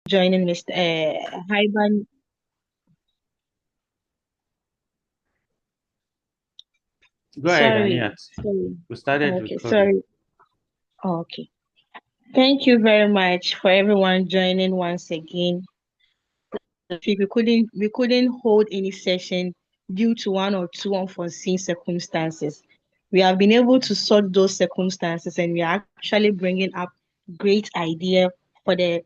joining Mr. Hyban. Go ahead, Sorry, Aniat. sorry. We started Okay, recording. sorry. Okay. Thank you very much for everyone joining once again. We couldn't hold any session due to one or two unforeseen circumstances. We have been able to sort those circumstances, and we are actually bringing up great idea for the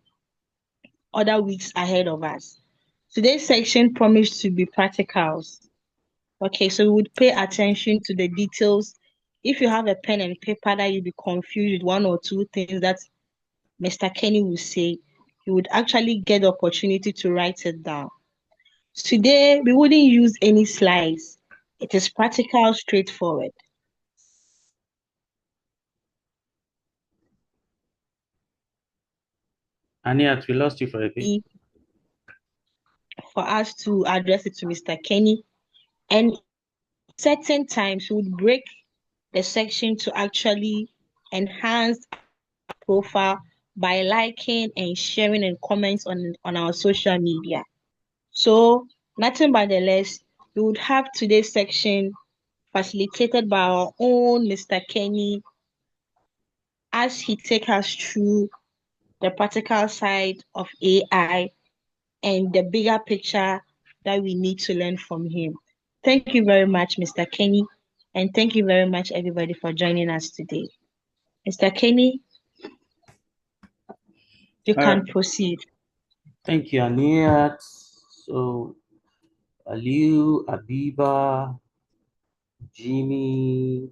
other weeks ahead of us. Today's section promised to be practicals. Okay, so we would pay attention to the details. If you have a pen and paper that you'll be confused with one or two things that Mr. Kenny will say, you would actually get the opportunity to write it down. Today, we wouldn't use any slides. It is practical, straightforward. Aniat, we lost you for a bit. For us to address it to Mr. Kenny, and certain times we would break the section to actually enhance profile by liking and sharing and comments on our social media. So nothing but the less, we would have today's section facilitated by our own Mr. Kenny as he take us through the practical side of AI and the bigger picture that we need to learn from him. Thank you very much, Mr. Kenny, and thank you very much, everybody, for joining us today. Mr. Kenny, you All right. can proceed. Thank you, Aniat. So, Aliu, Abiba, Jimmy,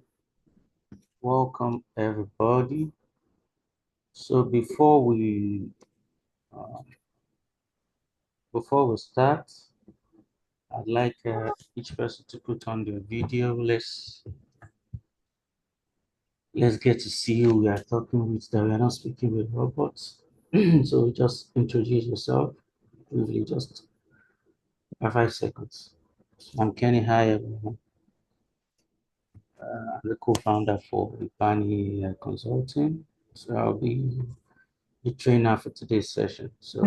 welcome everybody. So uh, before we start, I'd like each person to put on their video. Let's get to see who we are talking with. That we are not speaking with robots. So just introduce yourself briefly, just 5 seconds. I'm Kenny. Hi, everyone. I'm the co-founder for HIBANE Consulting. So I'll be the trainer for today's session. So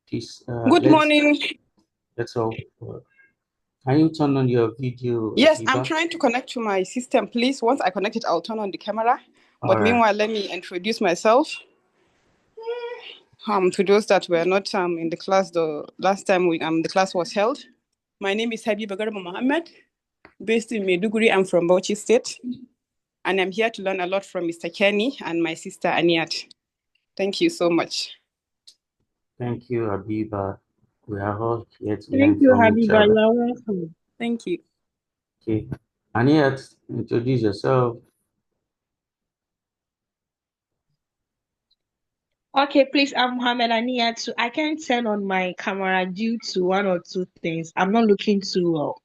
please, Good morning. let's all. Can you turn on your video, Yes, I'm Abiba? trying to connect to my system, please. Once I connect it, I'll turn on the camera. All But right. meanwhile, let me introduce myself. To those that were not in the class the last time the class was held. My name is Habiba Garba Mohammed, based in Maiduguri. I'm from Bauchi State, and I'm here to learn a lot from Mr. Kenny and my sister Aniat. Thank you so much. Thank you, Abiba. We are all here to Thank learn you, from each Habiba. You other. are welcome. Thank you. Okay. Aniat, introduce yourself. Okay, please, I'm Mohammed Ania too. I can't turn on my camera due to one or two things. I'm not looking too well,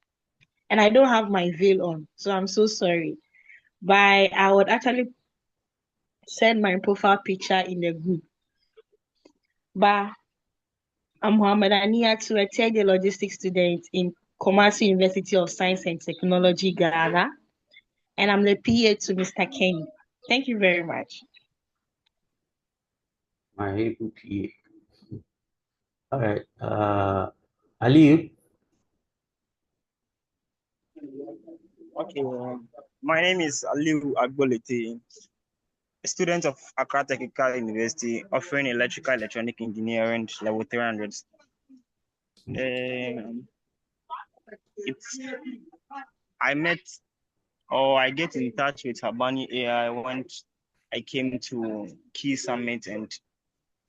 and I don't have my veil on, so I'm so sorry. But I would actually send my profile picture in the group. But I'm Mohammed Ania too, a third year logistics student in Commerce University of Science and Technology, Ghana, and I'm the PA to Mr. Kenny. Thank you very much. My able PA. All right. Aliu. Okay, my name is Aliu Agbolete, a student of Accra Technical University, offering electrical electronic engineering level 300. It's I met or I get in touch with HIBANE AI when I came to Key Summit, and it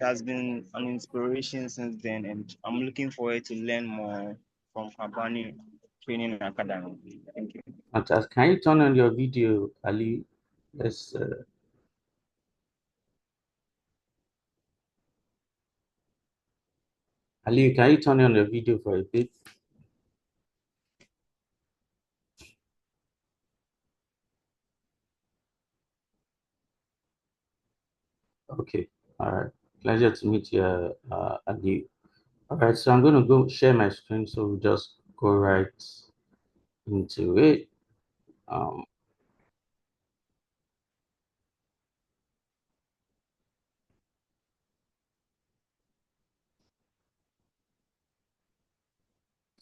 has been an inspiration since then. And I'm looking forward to learn more from HIBANE Training Academy. Thank you. Fantastic. Can you turn on your video, Ali? Let's. Ali, can you turn on your video for a bit? Okay. All right. Pleasure to meet you, Ali. All right. So I'm going to go share my screen. So we'll just go right into it. Um,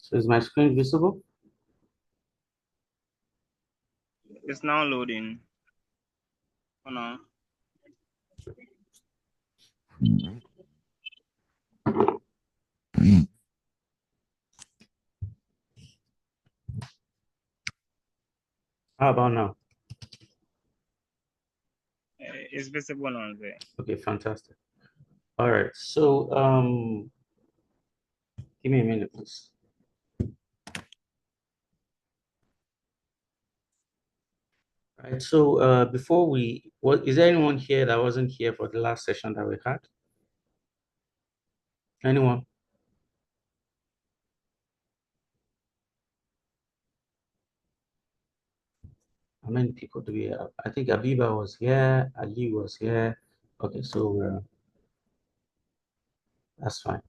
So is my screen visible? It's now loading. Oh no. How about now? It's visible on there. Okay, fantastic. All right, so give me a minute, please. All right, so before is there anyone here that wasn't here for the last session that we had? Anyone? How many people do we have? I think Abiba was here, Ali was here. Okay, so that's fine.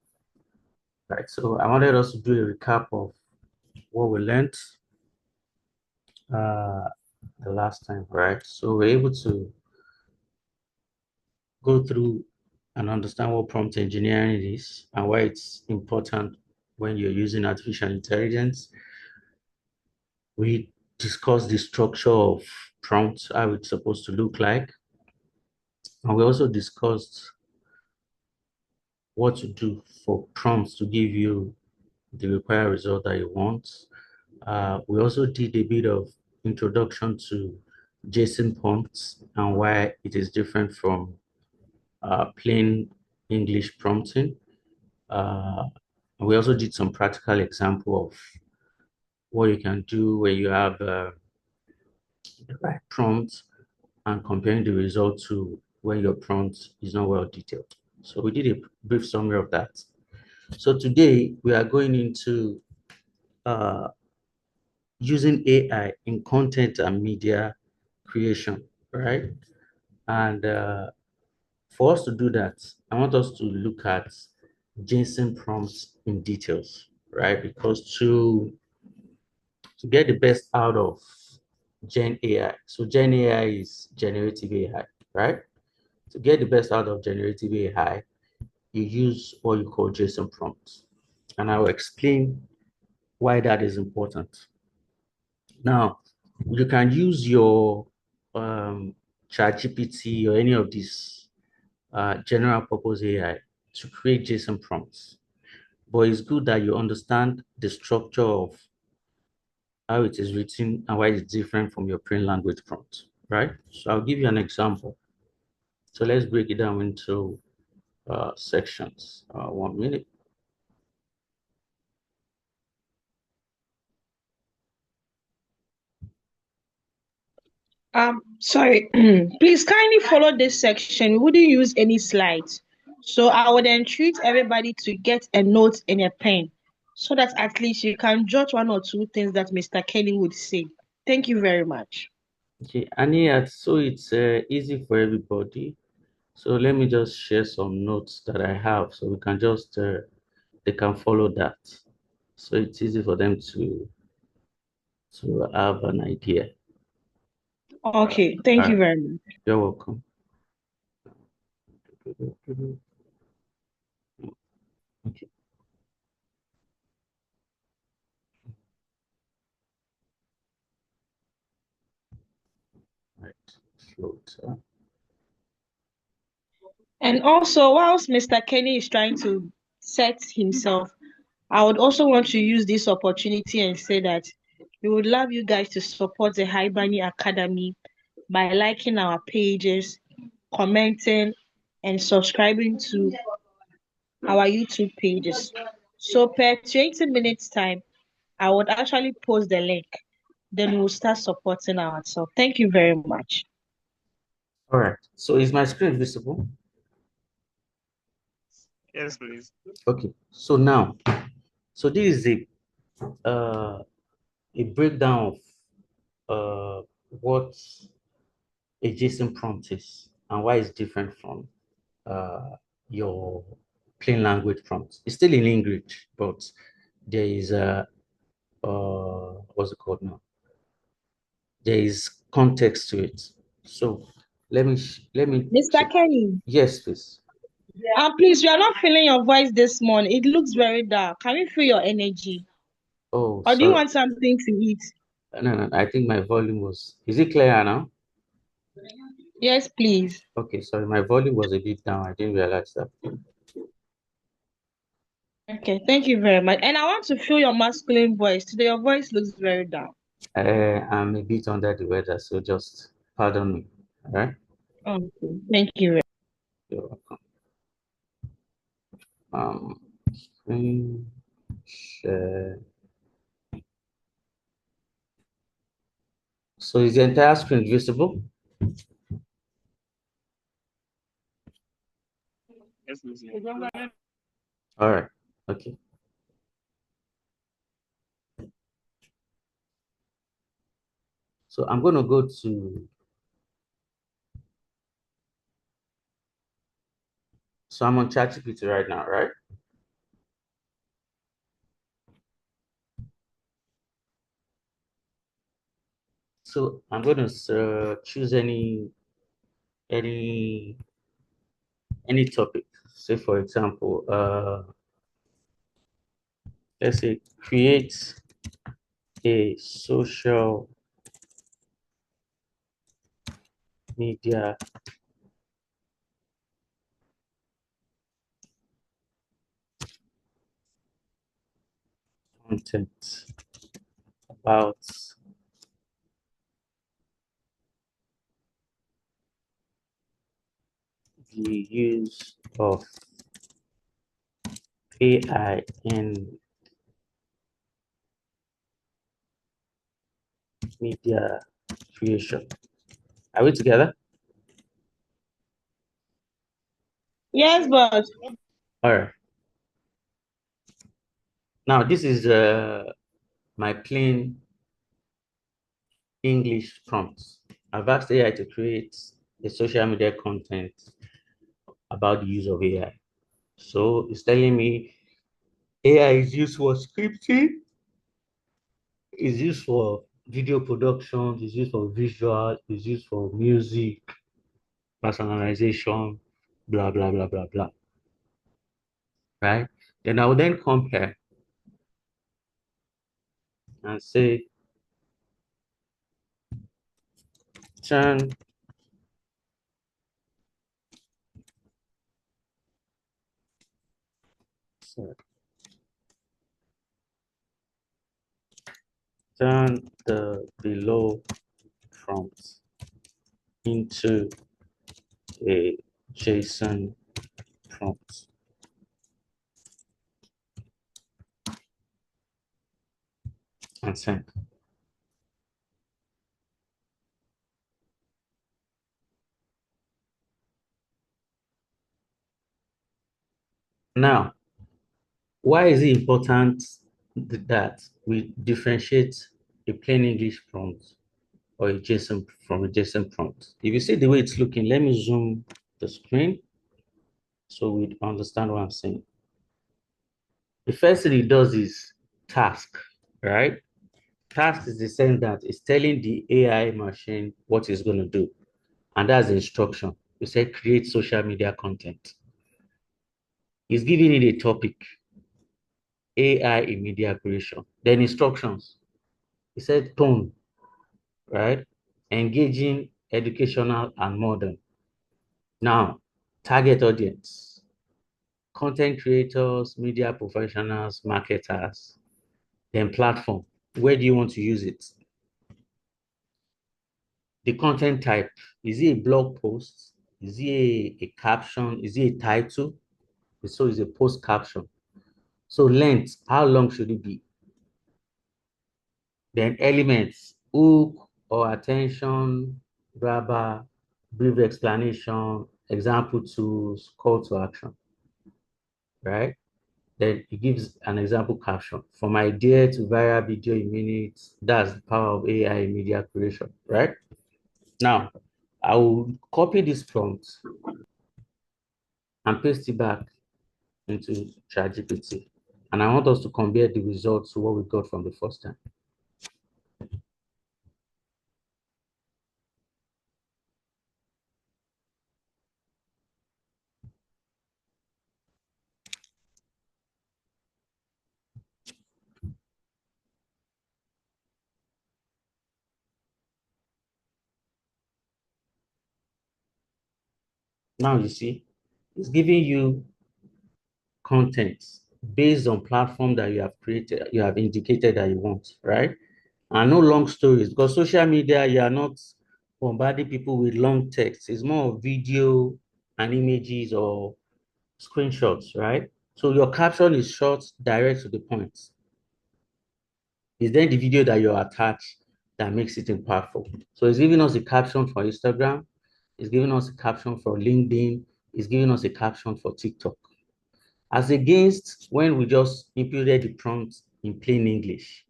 Right, so I wanted us to do a recap of what we learned the last time, right? So we're able to go through and understand what prompt engineering is and why it's important when you're using artificial intelligence. We discussed the structure of prompts, how it's supposed to look like. And we also discussed what to do for prompts to give you the required result that you want. We also did a bit of introduction to JSON prompts and why it is different from plain English prompting. We also did some practical example of what you can do when you have the right prompt and comparing the result to when your prompt is not well detailed. So we did a brief summary of that. So today we are going into using AI in content and media creation, right? And for us to do that, I want us to look at JSON prompts in details, right? Because to get the best out of Gen AI, so Gen AI is generative AI, right? To get the best out of generative AI, you use what you call JSON prompts. And I will explain why that is important. Now, you can use your ChatGPT or any of these general purpose AI to create JSON prompts. But it's good that you understand the structure of how it is written and why it's different from your plain language prompt, right? So I'll give you an example. So let's break it down into sections. 1 minute. Sorry. Please kindly follow this section. We wouldn't use any slides. So I would entreat everybody to get a note and a pen so that at least you can jot one or two things that Mr. Kenny would say. Thank you very much. Okay, and so it's easy for everybody. So let me just share some notes that I have so we can just they can follow that. So it's easy for them to have an idea. Okay, thank you very much. You're welcome. Okay. Right. Float. And also, whilst Mr. Kenny is trying to set himself, I would also want to use this opportunity and say that we would love you guys to support the HIBANE Academy by liking our pages, commenting, and subscribing to our YouTube pages. So per 20 minutes time, I would actually post the link. Then we'll start supporting ourselves. Thank you very much. All right. So is my screen visible? Yes, please. Okay. So now, so this is a breakdown of what a JSON prompt is and why it's different from your plain language prompt. It's still in English, but there is a what's it called now? There is context to it. So let me Mr. Kenny, yes, please. please, we are not feeling your voice this morning. It looks very dark. Can we feel your energy? Oh, Or do you sorry. want something to eat? No. I think my volume was. Is it clear now? Yes, please. Okay, sorry. My volume was a bit down. I didn't realize that. Okay, thank you very much. And I want to feel your masculine voice. Today, your voice looks very down. I'm a bit under the weather, so just pardon me. All right. Okay, thank you. You're welcome. Um, screen share. So is the entire screen visible? Yes, please. All right. Okay. So I'm going to go to. So I'm on ChatGPT right now, right? So I'm going to choose any any topic. Say for example, let's say create a social media content about the use of AI in media creation. Are we together? Yes, but All right. Now this is my plain English prompts. I've asked AI to create a social media content about the use of AI. So it's telling me AI is used for scripting, is used for video production, is used for visual, is used for music, personalization, blah, blah, blah, blah, blah. Right? Then I will then compare and say, turn, sorry, turn the below prompt into a JSON prompt and send. Now, why is it important that we differentiate a plain English prompt or a JSON from a JSON prompt? If you see the way it's looking, let me zoom the screen so we understand what I'm saying. The first thing it does is task, right? Task is the sense that it's telling the AI machine what it's going to do, and that's the instruction. You say create social media content. It's giving it a topic, AI in media creation. Then instructions. It said tone, right? Engaging, educational, and modern. Now, target audience, content creators, media professionals, marketers, then platform. Where do you want to use it? The content type, is it a blog post? Is it a caption? Is it a title? So it's a post caption. So length, how long should it be? Then elements, hook or attention, grabber, brief explanation, example tools, call to action, right? Then it gives an example caption. From idea to viral video in minutes, that's the power of AI media creation, right? Now, I will copy this prompt and paste it back into ChatGPT. And I want us to compare the results to what we got from the first time. Now you see, it's giving you content based on platform that you have created, you have indicated that you want, right? And no long stories, because social media, you are not bombarding people with long text. It's more of video and images or screenshots, right? So your caption is short, direct to the point. It's then the video that you attach that makes it impactful. So it's giving us a caption for Instagram, it's giving us a caption for LinkedIn, it's giving us a caption for TikTok. As against when we just inputted the prompt in plain English,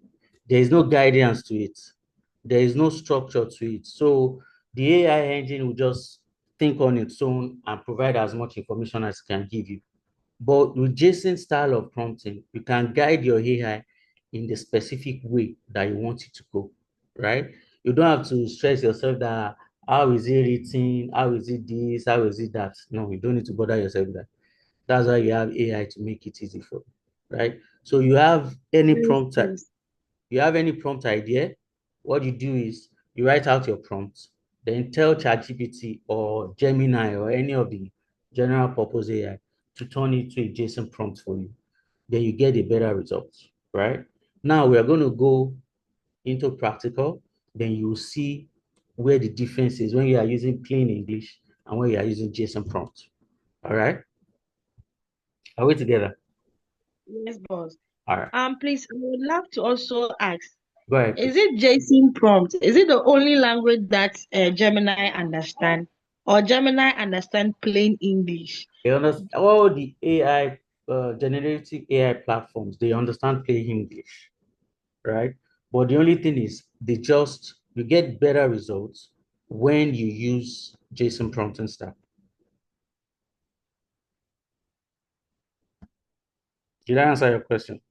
there is no guidance to it. There is no structure to it. So the AI engine will just think on its own and provide as much information as it can give you. But with Jason's style of prompting, you can guide your AI in the specific way that you want it to go, right? You don't have to stress yourself that how is it written, how is it this, how is it that. No, you don't need to bother yourself with that. That's why you have AI to make it easy for you, right? So Yes, please. you have any prompt idea, what you do is you write out your prompt, then tell ChatGPT or Gemini or any of the general purpose AI to turn it to a JSON prompt for you. Then you get a better result, right? Now we are going to go into practical, then you will see where the difference is when you are using plain English and when you are using JSON prompt. All right? Are we together? Yes, boss. All right. Please, I would love to also ask, Go ahead, is please. it JSON prompt? Is it the only language that Gemini understand, or Gemini understand plain English? All the AI, generative AI platforms, they understand plain English, right? But the only thing is, you get better results when you use JSON prompt and stuff. Did I answer your question?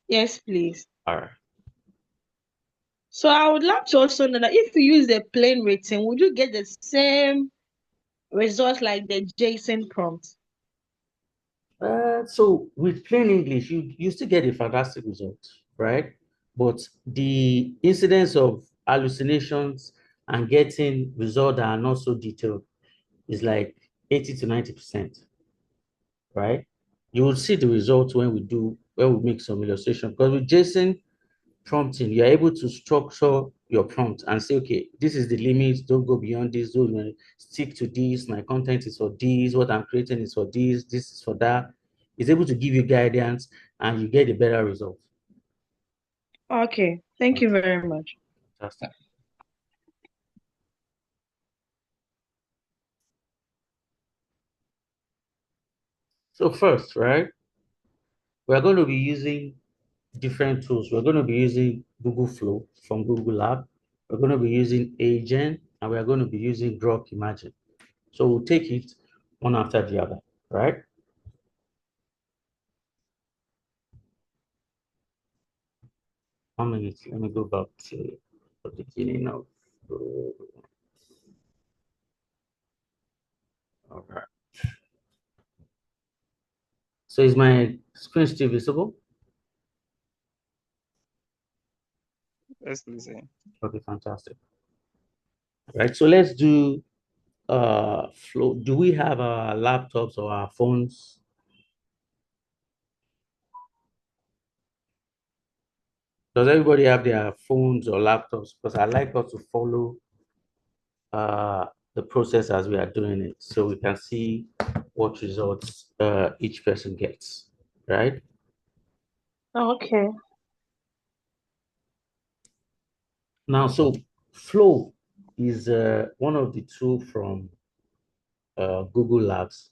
Yes, please. All right. So I would love to also know that if you use the plain written, would you get the same results like the JSON prompt? So with plain English, you still get a fantastic result, right? But the incidence of hallucinations and getting results that are not so detailed is like 80 to 90%, right? You will see the results when we make some illustration. Because with JSON prompting, you're able to structure your prompt and say, okay, this is the limit, don't go beyond this, don't stick to this, my content is for this, what I'm creating is for this is for that. It's able to give you guidance and you get a better result. Okay, thank you very much. Fantastic. So first, right, we're going to be using different tools. We're going to be using Google Flow from Google Lab. We're going to be using Agent, and we're going to be using Grok Imagine. So we'll take it one after the other, right? 1 minute. Let me go back to the beginning of. All right. So is my screen still visible? Yes, please. Okay, fantastic. All right. So let's do flow. Do we have our laptops or our phones? Does everybody have their phones or laptops? Because I like us to follow uh, the process as we are doing it so we can see what results each person gets, right? Okay. Now, so Flow is one of the tools from Google Labs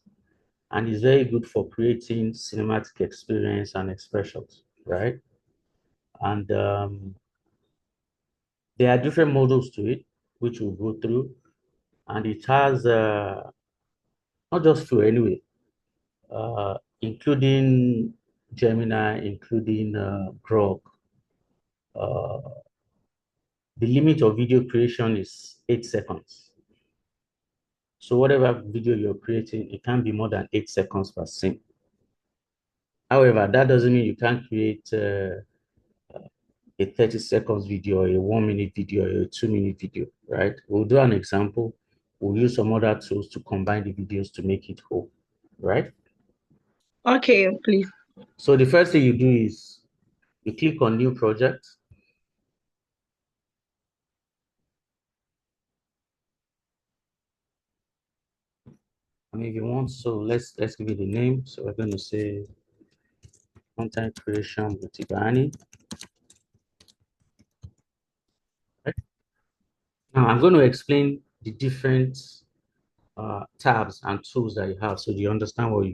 and is very good for creating cinematic experience and expressions, right? And there are different models to it, which we'll go through, and it has not just Flow anyway, including Gemini, including Grok. Uh, the limit of video creation is 8 seconds. So whatever video you're creating, it can't be more than 8 seconds per scene. However, that doesn't mean you can't create a 30 seconds video, or a 1 minute video, or a 2 minute video, right? We'll do an example we'll use some other tools to combine the videos to make it whole, right? Okay, please. So the first thing you do is you click on new project. I mean, if you want, so let's give it a name. So we're going to say content creation with HIBANE. Right? Now I'm going to explain the different tabs and tools that you have, so you understand what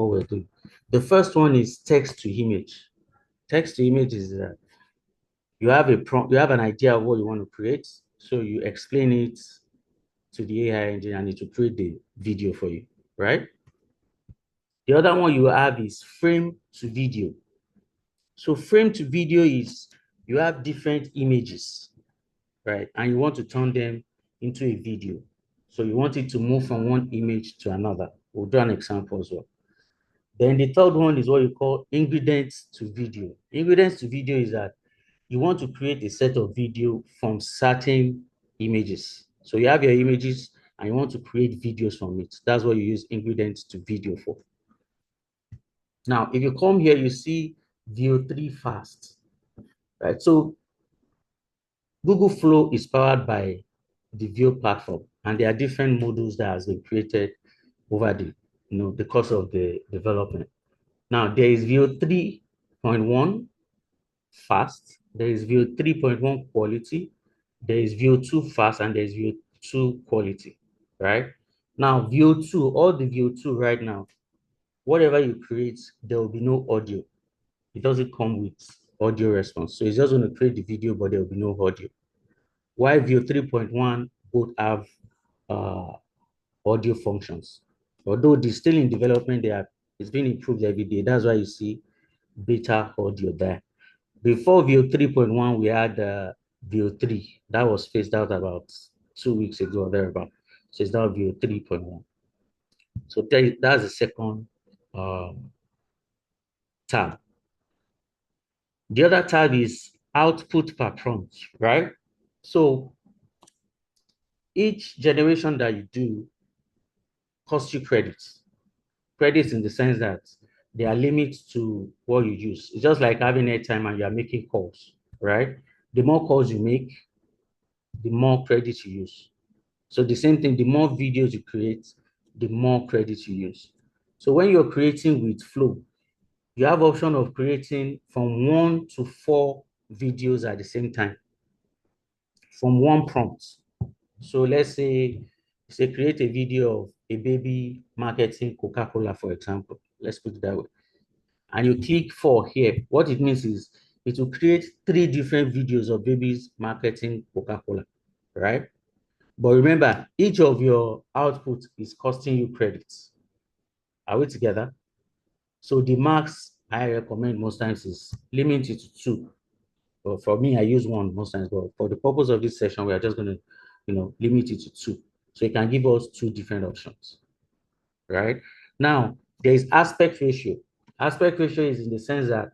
we're doing. The first one is text to image. Text to image is that you have a prompt, you have an idea of what you want to create, so you explain it to the AI engine and it will create the video for you, right? The other one you have is frame to video. So frame to video is you have different images, right? And you want to turn them into a video. So you want it to move from one image to another. We'll do an example as well. Then the third one is what you call ingredients to video. Ingredients to video is that you want to create a set of video from certain images. So you have your images and you want to create videos from it. That's what you use ingredients to video for. Now, if you come here, you see VO3 fast, right? So Google Flow is powered by the View platform, and there are different modules that has been created over the course of the development. Now, there is View 3.1 fast, there is View 3.1 quality, there is View 2 fast, and there is View 2 quality, right? Now, View 2, all the View 2 right now, whatever you create, there will be no audio. It doesn't come with audio response. So it's just going to create the video, but there will be no audio. While View 3.1 both have audio functions. Although they're still in development, it's been improved every day. That's why you see beta audio there. Before View 3.1, we had View 3. That was phased out about 2 weeks ago or thereabout. So it's now View 3.1. So that's the second tab. The other tab is output per prompt, right? So each generation that you do costs you credits. Credits in the sense that there are limits to what you use. It's just like having airtime and you are making calls, right? The more calls you make, the more credits you use. So the same thing, the more videos you create, the more credits you use. So when you're creating with Flow, you have option of creating from 1 to 4 videos at the same time from one prompt. So let's say create a video of a baby marketing Coca-Cola, for example. Let's put it that way. And you click 4 here. What it means is it will create 3 different videos of babies marketing Coca-Cola, right? But remember, each of your outputs is costing you credits. Are we together? So the max I recommend most times is limit it to 2. But for me, I use 1 most times. But for the purpose of this session, we are just going to, limit it to 2. So it can give us 2 different options, right? Now, there is aspect ratio. Aspect ratio is in the sense that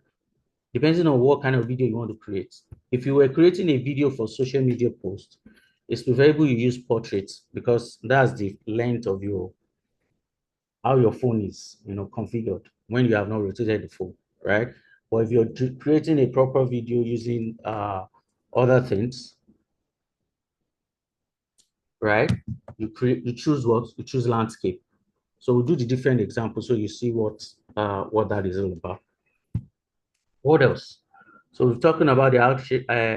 depending on what kind of video you want to create. If you were creating a video for social media post, it's preferable you use portraits because that's the length of how your phone is, configured when you have not rotated the phone, right? But if you're creating a proper video using other things, right? You choose what? You choose landscape. So we'll do the different examples so you see what that is all about. What else? So we're talking about the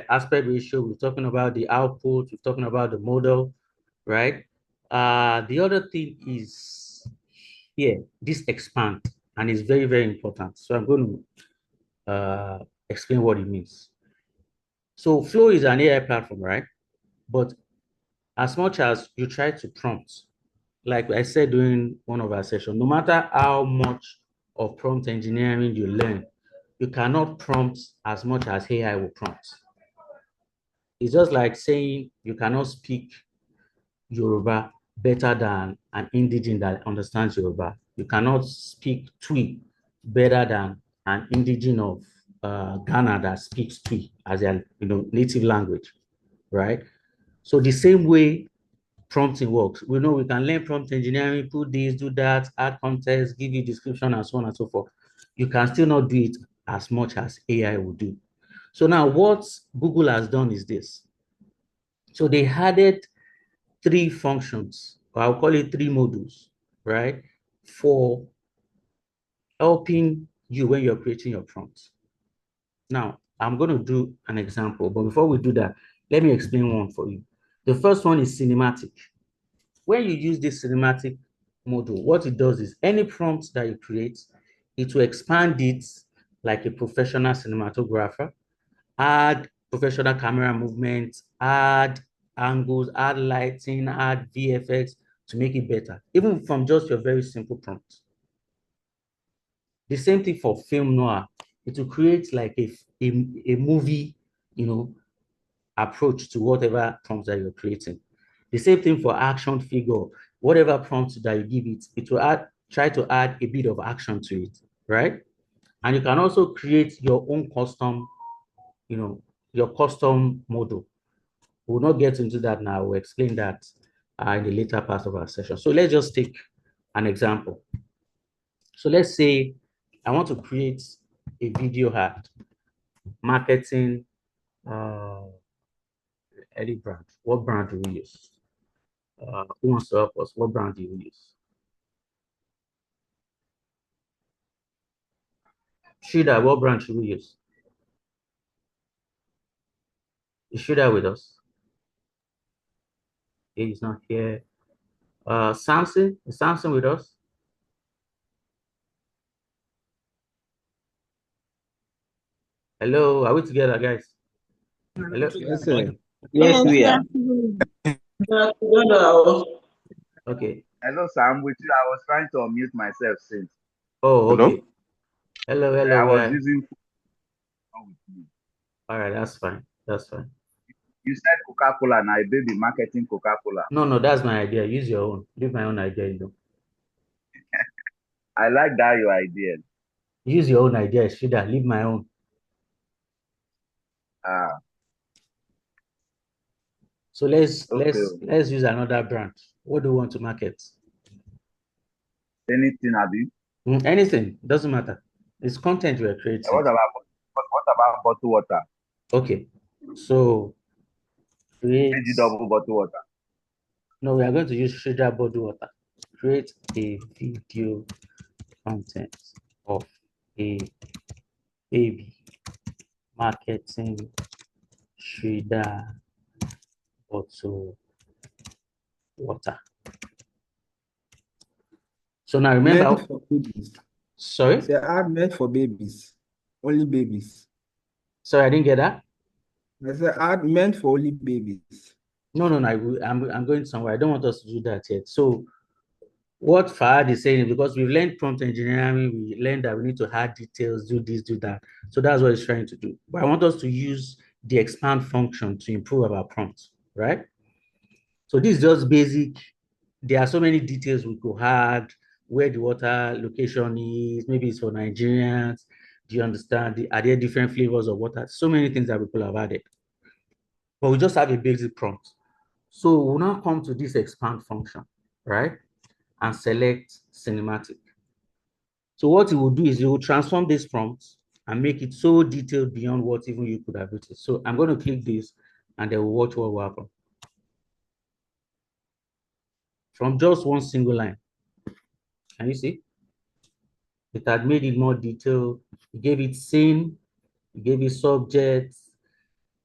aspect ratio, we're talking about the output, we're talking about the model, right? The other thing is here, this expand, and it's very, very important. So I'm going to explain what it means. So Flow is an AI platform, right? But as much as you try to prompt, like I said during one of our sessions, no matter how much of prompt engineering you learn, you cannot prompt as much as AI will prompt. It's just like saying you cannot speak Yoruba better than an indigenous that understands Yoruba. You cannot speak Twi better than an indigenous of Ghana that speaks Twi as their native language, right? So the same way prompting works. We know we can learn prompt engineering, put this, do that, add context, give you description, and so on and so forth. You can still not do it as much as AI will do. So now what Google has done is this. So they added 3 functions, or I'll call it 3 modules, right, for helping you when you're creating your prompts. Now, I'm going to do an example, but before we do that, let me explain one for you. The first one is cinematic. When you use this cinematic module, what it does is any prompt that you create, it will expand it like a professional cinematographer, add professional camera movements, add angles, add lighting, add VFX to make it better, even from just your very simple prompt. The same thing for film noir. It will create like a movie, approach to whatever prompt that you're creating. The same thing for action figure. Whatever prompt that you give it, it will try to add a bit of action to it, right? And you can also create your own custom, your custom model. We'll not get into that now. We'll explain that in the later part of our session. So let's just take an example. So let's say I want to create a video ad marketing any brand. What brand do we use? Who wants to help us? What brand do you use? Shida, what brand should we use? Is Shida with us? He's not here. Samson, is Samson with us? Hello, are we together, guys? Hello? Yes, sir. Yes, Yes, we are. Okay. Hello, sir. I'm with you. I was trying to unmute myself since. Oh, Hello? okay. Hello, I hello. was using phone with you. All right, that's fine. That's fine. You said Coca-Cola, now baby marketing Coca-Cola. No, that's my idea. Use your own. Leave my own idea, I like that your idea. Use your own idea, Shida. Leave my own. Ah, So let's okay. use another brand. What do you want to market? Anything, Abi? Anything, doesn't matter. It's content we're creating. What about bottled water? Okay, so create. AG double bottled water. No, we are going to use Shida body water. Create a video content of a baby marketing Shida bottle water. So now remember. Meant for babies. Sorry? They are meant for babies. Only babies. Sorry, I didn't get that. I said ad meant for only babies. No, I'm going somewhere. I don't want us to do that yet. So what Fahad is saying is because we've learned prompt engineering, we learned that we need to add details, do this, do that. So that's what he's trying to do. But I want us to use the expand function to improve our prompts, right? So this is just basic. There are so many details we could add, where the water location is, maybe it's for Nigerians. Do you understand? Are there different flavors of water? So many things that we could have added. But we just have a basic prompt. So we'll now come to this expand function, right? And select cinematic. So what it will do is it will transform this prompt and make it so detailed beyond what even you could have written. So I'm going to click this and then we'll watch what will happen. From just one single line. Can you see? It had made it more detailed. It gave it scene, it gave it subject,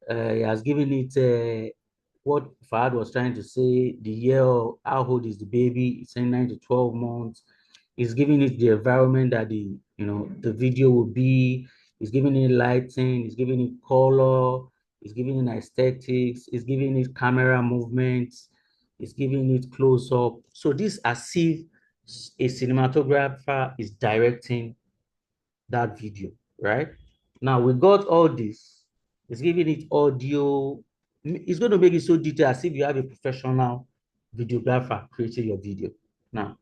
it has given it what Fahad was trying to say, the year, how old is the baby, it's saying 9 to 12 months. It's giving it the environment that the video will be. It's giving it lighting. It's giving it color. It's giving it aesthetics. It's giving it camera movements. It's giving it close up. So this as if a cinematographer is directing that video, right? Now we got all this. It's giving it audio. It's going to make it so detailed as if you have a professional videographer creating your video. Now,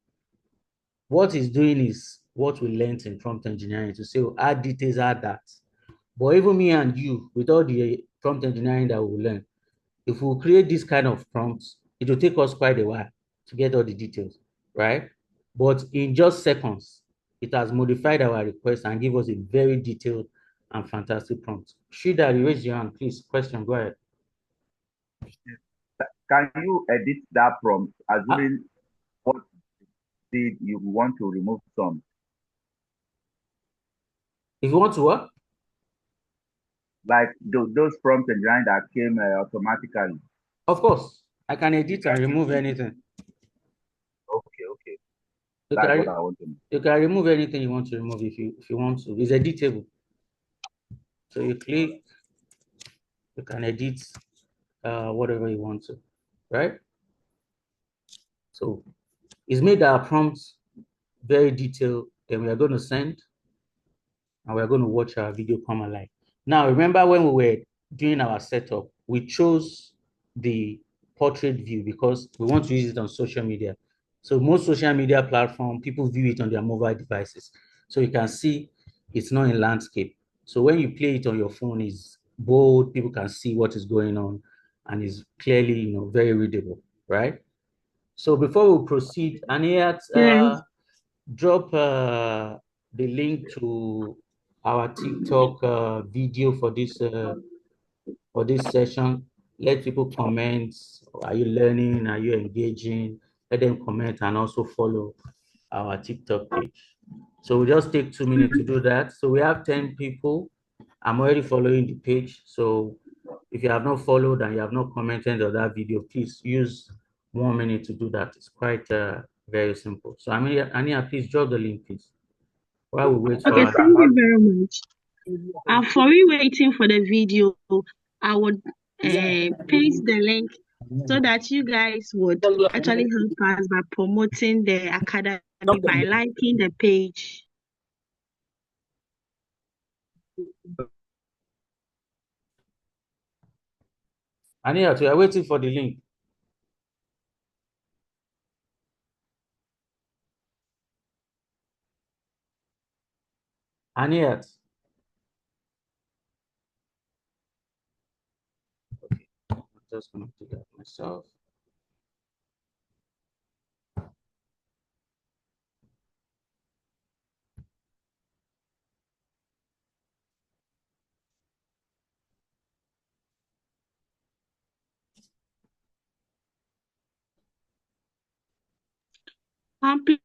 what it's doing is what we learned in prompt engineering to say, add details, add that. But even me and you, with all the prompt engineering that we learn, if we create this kind of prompts, it will take us quite a while to get all the details, right? But in just seconds, it has modified our request and give us a very detailed and fantastic prompt. Shida, you raise your hand, please. Question, go ahead. Can you edit that prompt, Uh, assuming what did you want to remove some? if you want to what? Like those prompts in line that came automatically. Of course, I can edit and remove anything. Okay. You That's what can, I want to know. you can remove anything you want to remove if you want to. It's editable. So you click, you can edit whatever you want to, right? So it's made our prompts very detailed. Then we are going to send, and we're going to watch our video come alive. Now, remember when we were doing our setup, we chose the portrait view because we want to use it on social media. So most social media platform, people view it on their mobile devices. So you can see it's not in landscape. So when you play it on your phone, it's bold, people can see what is going on, and is clearly, very readable, right? So before we proceed, Aniyat, Yes. drop the link to our TikTok video for this session. Let people comment. Are you learning? Are you engaging? Let them comment and also follow our TikTok page. So we'll just take 2 minutes to do that. So we have 10 people. I'm already following the page. So if you have not followed and you have not commented on that video, please use 1 minute to do that. It's quite very simple. So Ania, please drop the link, please. While we wait for Okay, our thank you very much. For me waiting for the video, I would paste the link so that you guys would actually help us by promoting the academy by liking the page. Ania, we are waiting for the link. Ania. Okay, I'm just going to do that myself.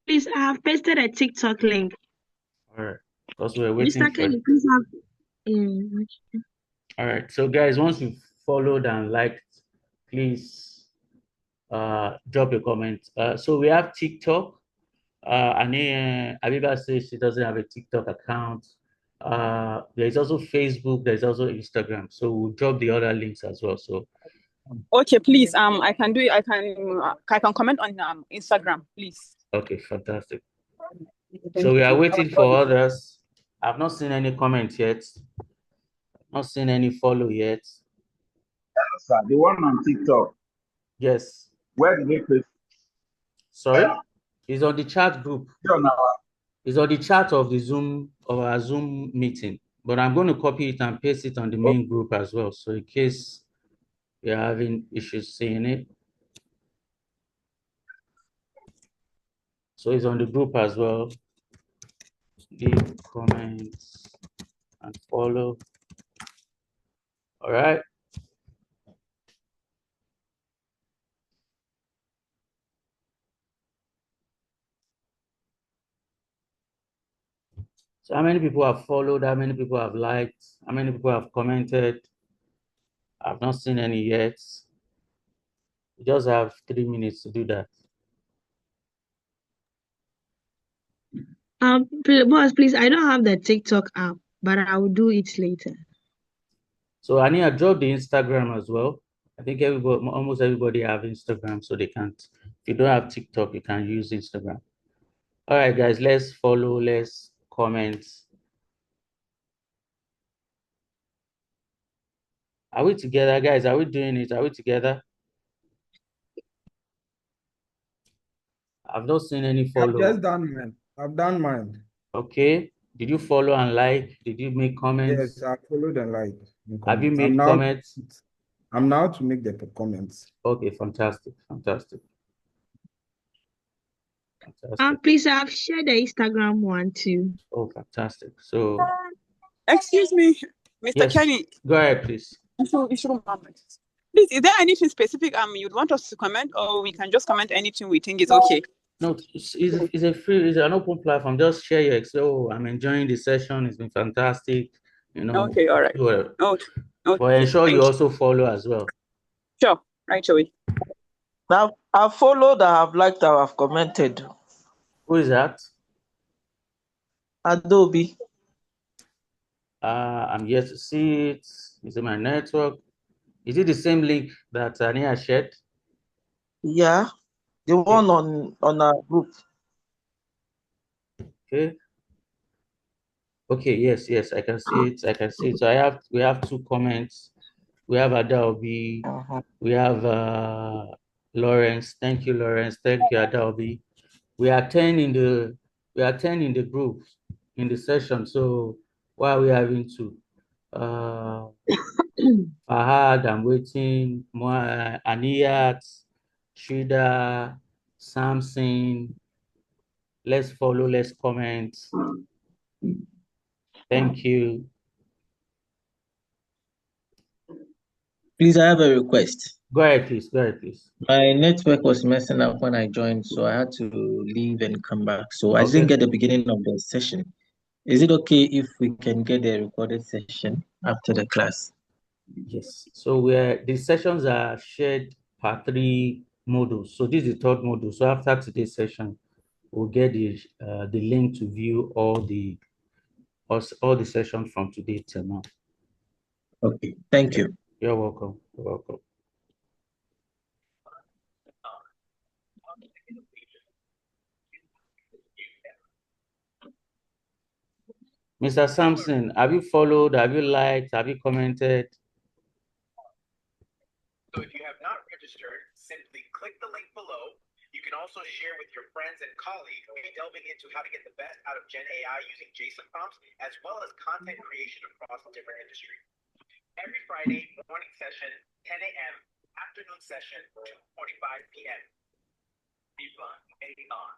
Please, I have pasted a TikTok link. All right, because we're waiting Mr. for Kenny, it. please have. All right, so guys, once you've followed and liked, please drop a comment. So we have TikTok. Abiba says she doesn't have a TikTok account. There's also Facebook. There's also Instagram. So we'll drop the other links as well. So Okay, please. I can do it. I can comment on Instagram, please. okay, fantastic. So we are waiting for others. I've not seen any comment yet. Not seen any follow yet. Sir, the one on TikTok, Yes. where did they place Sorry? It's on the chat group. it on our It's on the chat of our Zoom meeting. But I'm going to copy it and paste it on the main group as well. So in case you're having issues seeing it. So it's on the group as well. Leave comments and follow. All right. So how many people have followed? How many people have liked? How many people have commented? I've not seen any yet. We just have 3 minutes to do that. Boss, please, I don't have the TikTok app, but I will do it later. So Ania, drop the Instagram as well. I think almost everybody have Instagram, so they can't. If you don't have TikTok, you can use Instagram. All right, guys, let's follow, let's comment. Are we together, guys? Are we doing it? Are we together? I've not seen any I've follow. just done mine. I've done mine. Okay. Did you follow and like? Did you make comments? Yes, I followed and liked. Have you I'm made now. comments? I'm now to make the comments. Okay, fantastic. Please, I've shared the Instagram one too. Oh, fantastic. So, Excuse me, Mr. yes, Kenny. go ahead, please. Please, is there anything specific you'd want us to comment, or we can just comment anything we think is okay? No, it's an open platform. Just share your so I'm enjoying the session. It's been fantastic. Okay, all right. Well, Okay. but ensure you also follow as well. Sure, right away. Now, I've followed, I've liked, I've commented. Who is that? Adobe. I'm yet to see it. Is it my network? Is it the same link that Ania shared? Yeah, the one on our group. Okay. Okay, yes, I can see it. So we have two comments. We have Adobe. We have Lawrence. Thank you, Lawrence. Thank you, Adobe. We are 10 in the group in the session. So why are we having two? Fahad, I'm waiting. Aniyat, Shida, Samson. Let's follow, let's comment. Thank you. Please, I have a request. Go ahead, please. My network was messing up when I joined, so I had to leave and come back. So I Okay. didn't get the beginning of the session. Is it okay if we can get the recorded session after the class? Yes. So the sessions are shared per 3 modules. So this is the third module. So after today's session, we'll get the link to view all the sessions from today till now. Okay. Thank you. You're welcome. Mr. Sampson, have you followed? Have you liked? Have you commented? So if you have not registered, simply click the link below. You can also share with your friends and colleagues. We'll be delving into how to get the best out of Gen AI using JSON prompts, as well as content creation across different industries. Every Friday, morning session, 10 a.m., afternoon session, 2:45 p.m. Be fun, on.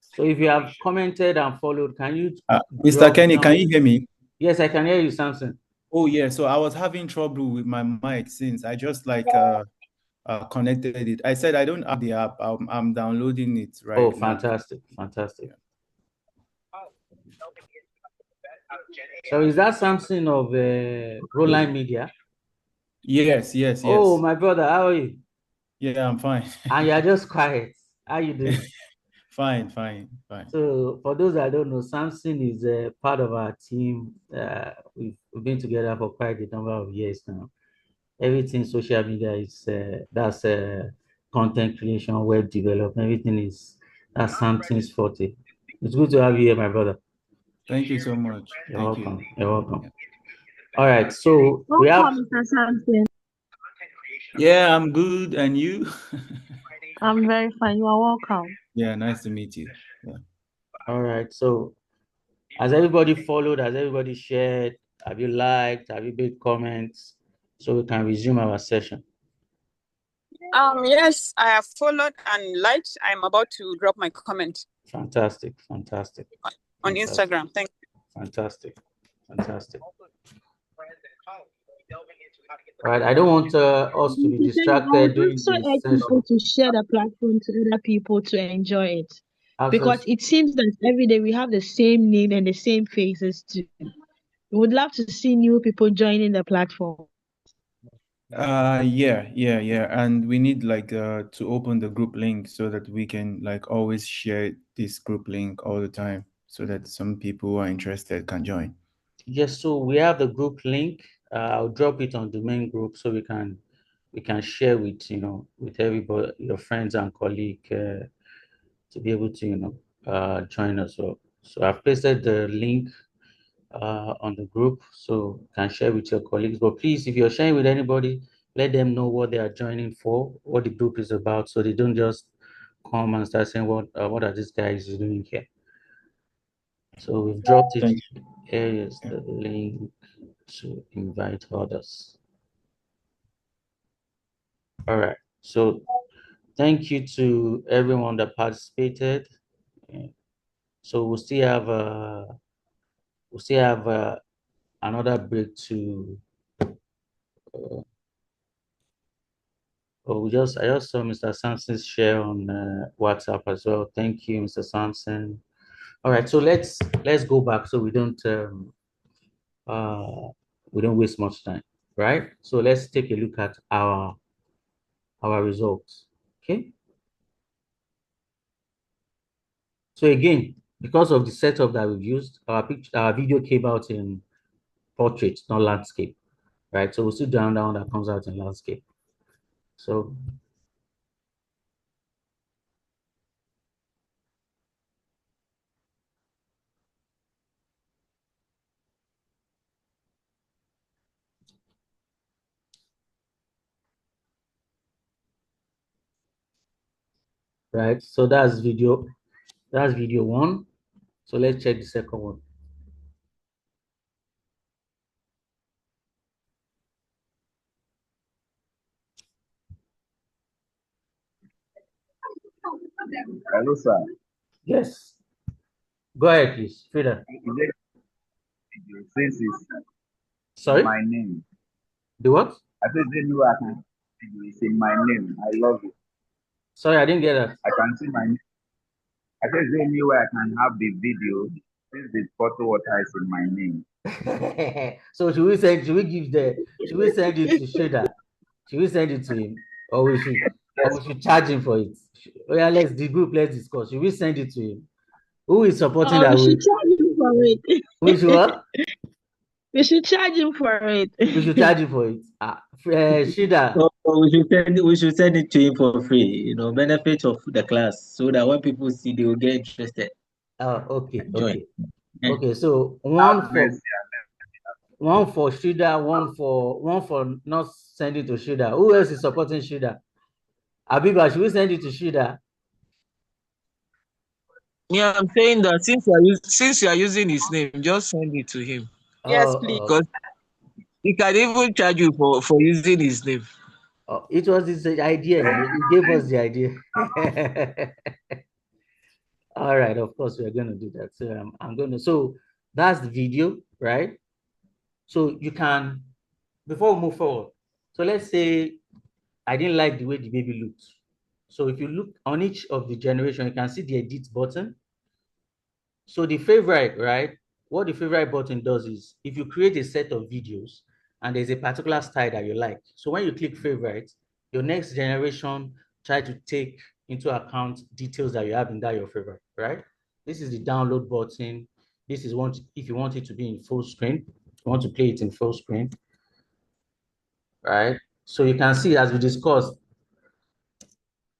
So if you have commented and followed, can you Mr. Kenny, can you hear me? Yes, I can hear you, Samson. Oh yeah, so I was having trouble with my mic since I just connected it. I said I don't have the app. I'm downloading it right now. Oh, fantastic. Yeah. So is that Samson of Roline Media? Yes. Oh, my brother, how are you? Yeah, I'm fine. And you're just quiet. How you doing? Fine. So for those that don't know, Samson is part of our team. We've been together for quite a number of years now. Everything social media is that's content creation, web development. Everything that's Samson's forte. It's good to have you here, my brother. Thank you so much. You're welcome. Yeah. All right, so we have. Mr. Samson. Yeah, I'm good, and you? I'm very fine. You are welcome. Yeah, nice to meet you. Yeah. All right, so has everybody followed? Has everybody shared? Have you liked? Have you made comments? So we can resume our session. Yes, I have followed and liked. I'm about to drop my comment. Fantastic. On Instagram. Thank you. Fantastic. All right, I don't want us to be distracted during this session. People to share the platform to other people to enjoy it. Because it seems that every day we have the same name and the same faces too. We would love to see new people joining the platform. Yeah. And we need to open the group link so that we can always share this group link all the time so that some people who are interested can join. Yes, so we have the group link. I'll drop it on the main group so we can share with with everybody, your friends and colleagues, to be able to join us. So I've pasted the link on the group so you can share with your colleagues. But please, if you're sharing with anybody, let them know what they are joining for, what the group is about, so they don't just come and start saying what are these guys doing here. So we've dropped it. Here is the link to invite others. All right. So thank you to everyone that participated. Yeah. So we'll still have another break to. I just saw Mr. Sampson's share on WhatsApp as well. Thank you, Mr. Sampson. All right, so let's go back so uh we don't waste much time, right? So let's take a look at our results. Okay. So again, because of the setup that we've used, our video came out in portrait, not landscape, right? So we'll see down that comes out in landscape. So right, so that's video one. So let's check the second one. Hello, sir. Yes. Go ahead, please. Frida. Since it's Sorry? my name. The what? I said, they know I can. It's in my name. I love it. Sorry, I didn't get that. I can see my name. I said, they knew I can have the video since the photo water is in my name. So should we send it to Shada? Should we send it to him? Or we should charge him for it? Oh yeah, let's discuss. Should we send it to him? Who is supporting Oh, that? we should charge him for it. We should what? We should charge him for it. We should charge him for it. Shida. So we should send it to him for free, benefit of the class, so that when people see, they will get interested Okay, and join. okay. Okay, so Have one for mercy. Shida, one for not sending to Shida. Who else is supporting Shida? Abiba, should we send it to Shida? Yeah, I'm saying that since you are using his name, just send it to him. Yes, please. Oh, Because he can even charge you for using his name. it was his idea. He gave us the idea. All right, of course, we're going to do that. So so that's the video, right? So you can, before we move forward, so let's say I didn't like the way the baby looked. So if you look on each of the generation, you can see the edit button. So the favorite, right? What the favorite button does is if you create a set of videos and there's a particular style that you like, so when you click favorite, your next generation try to take into account details that you have in that your favorite, right? This is the download button. This is one if you want it to be in full screen, you want to play it in full screen, right? So you can see as we discussed,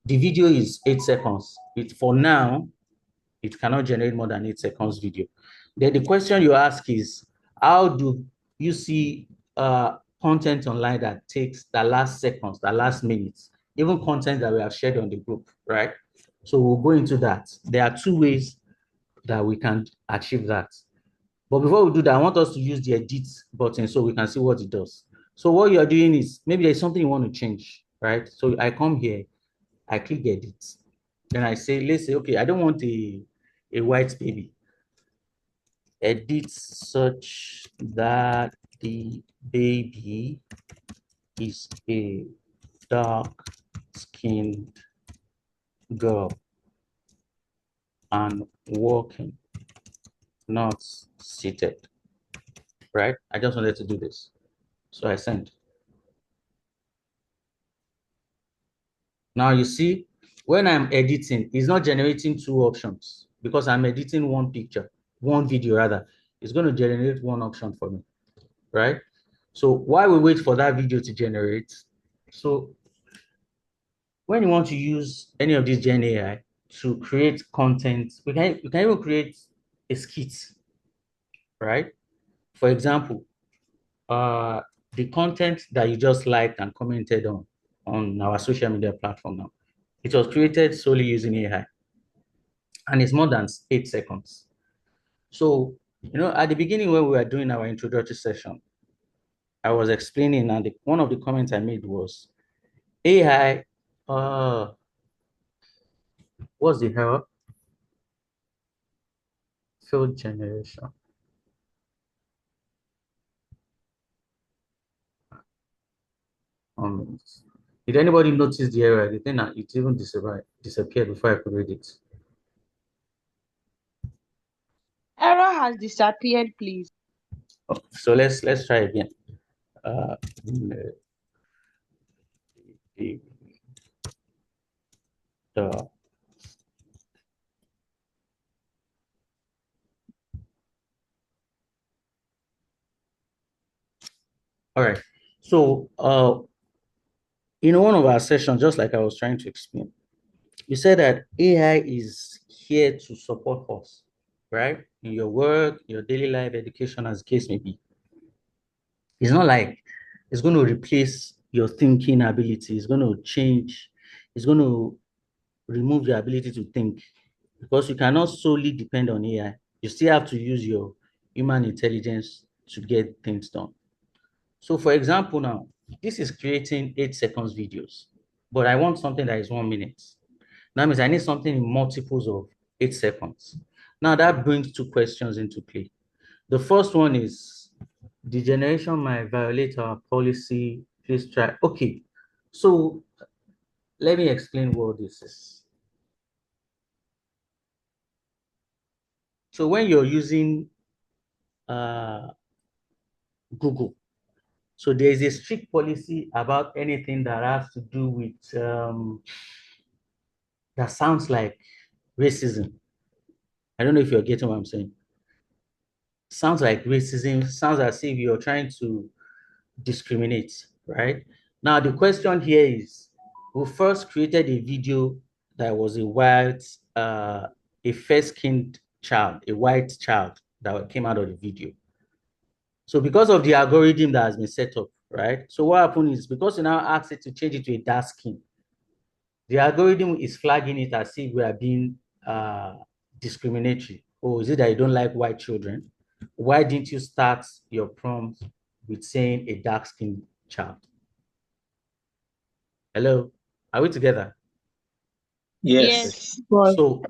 the video is 8 seconds. For now, it cannot generate more than 8 seconds video. Then the question you ask is, how do you see content online that takes the last seconds, the last minutes, even content that we have shared on the group, right? So we'll go into that. There are two ways that we can achieve that. But before we do that, I want us to use the edit button so we can see what it does. So what you're doing is, maybe there's something you want to change, right? So I come here, I click edit. Then I say, let's say, okay, I don't want a white baby. Edit such that the baby is a dark-skinned girl and walking, not seated, right? I just wanted to do this. So I send. Now you see, when I'm editing, it's not generating two options because I'm editing one video rather. It's going to generate one option for me, right? So while we wait for that video to generate, so when you want to use any of these Gen AI to create content, you can even create a skit, right? For example, the content that you just liked and commented on our social media platform now, it was created solely using AI, and it's more than 8 seconds. So, at the beginning when we were doing our introductory session, I was explaining, and one of the comments I made was, AI, what's the error? Field generation. Um, did anybody notice the error? The thing that it even disappeared before I could read it. Error has disappeared, please. Oh, so let's try again. Uh, the, the all right. So in one of our sessions, just like I was trying to explain, you said that AI is here to support us, right? In your work, your daily life, education, as the case may be. It's not like it's going to replace your thinking ability. It's going to change. It's going to remove your ability to think because you cannot solely depend on AI. You still have to use your human intelligence to get things done. So, for example, now this is creating 8 seconds videos, but I want something that is 1 minute. That means I need something in multiples of 8 seconds. Now that brings two questions into play. The first one is the generation might violate our policy. Please try. Okay, so let me explain what this is. So when you're using Google, so there is a strict policy about anything that has to do with that sounds like racism. I don't know if you're getting what I'm saying. Sounds like racism, sounds as if you're trying to discriminate, right? Now, the question here is, we first created a video that was a fair-skinned child, a white child that came out of the video. So because of the algorithm that has been set up, right? So what happened is because you now ask it to change it to a dark skin, the algorithm is flagging it as if we are being discriminatory. Oh, is it that you don't like white children? Why didn't you start your prompt with saying a dark-skinned child? Hello, are we together? Yes. Yes. So,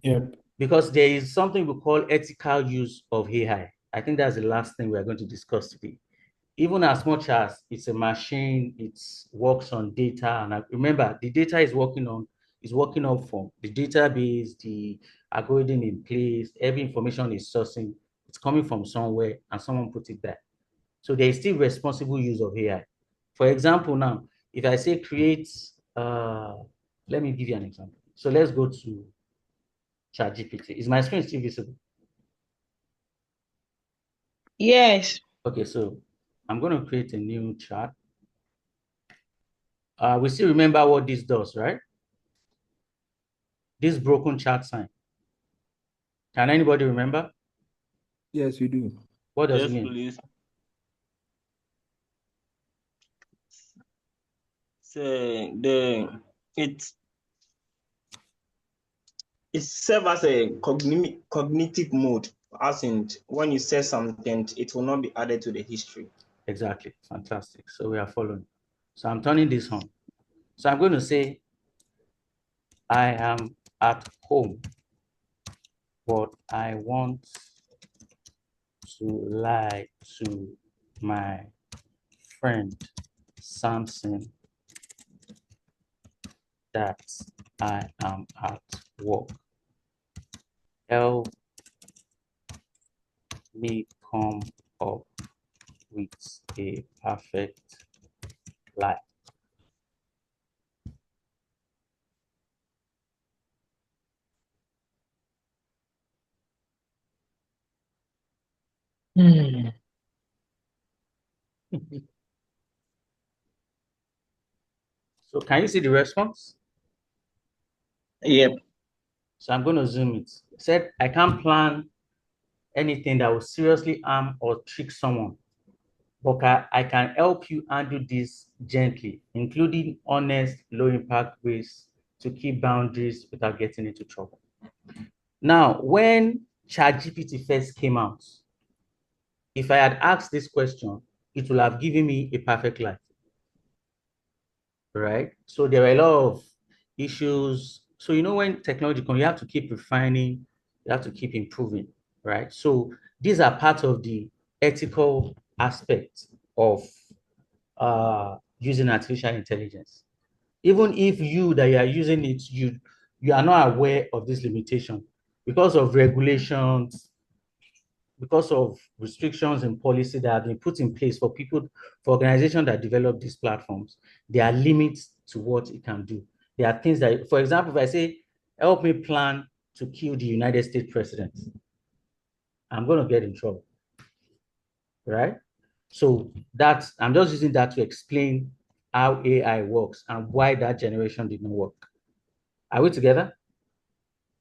Yep. because there is something we call ethical use of AI. I think that's the last thing we are going to discuss today. Even as much as it's a machine, it works on data. And remember, the data is working up from the database, the algorithm in place, every information is sourcing, it's coming from somewhere and someone put it there. So there is still responsible use of AI. For example, now, if I say create, let me give you an example. So let's go to ChatGPT. Is my screen still visible? Yes. Okay, so I'm going to create a new chat. We still remember what this does, right? This broken chat sign. Can anybody remember? Yes, we do. What does it Yes, mean? please. So it it serves as a cognitive mode, as in when you say something, it will not be added to the history. Exactly. Fantastic. So we are following. So I'm turning this on. So I'm going to say, I am at home, but I want to lie to my friend Samson that I am at work. Help me come up with a perfect lie. So can you see the response? Yep. So I'm going to zoom it. It said, I can't plan anything that will seriously harm or trick someone, but I can help you handle this gently, including honest, low impact ways to keep boundaries without getting into trouble. Now, when ChatGPT first came out, if I had asked this question, it would have given me a perfect life, right? So there are a lot of issues. So when technology comes, you have to keep refining, you have to keep improving, right? So these are part of the ethical aspect of using artificial intelligence. Even if you that you are using it, you are not aware of this limitation because of regulations, because of restrictions and policy that have been put in place for organizations that develop these platforms. There are limits to what it can do. There are things that, for example, if I say, help me plan to kill the United States president, I'm going to get in trouble, right? So I'm just using that to explain how AI works and why that generation did not work. Are we together?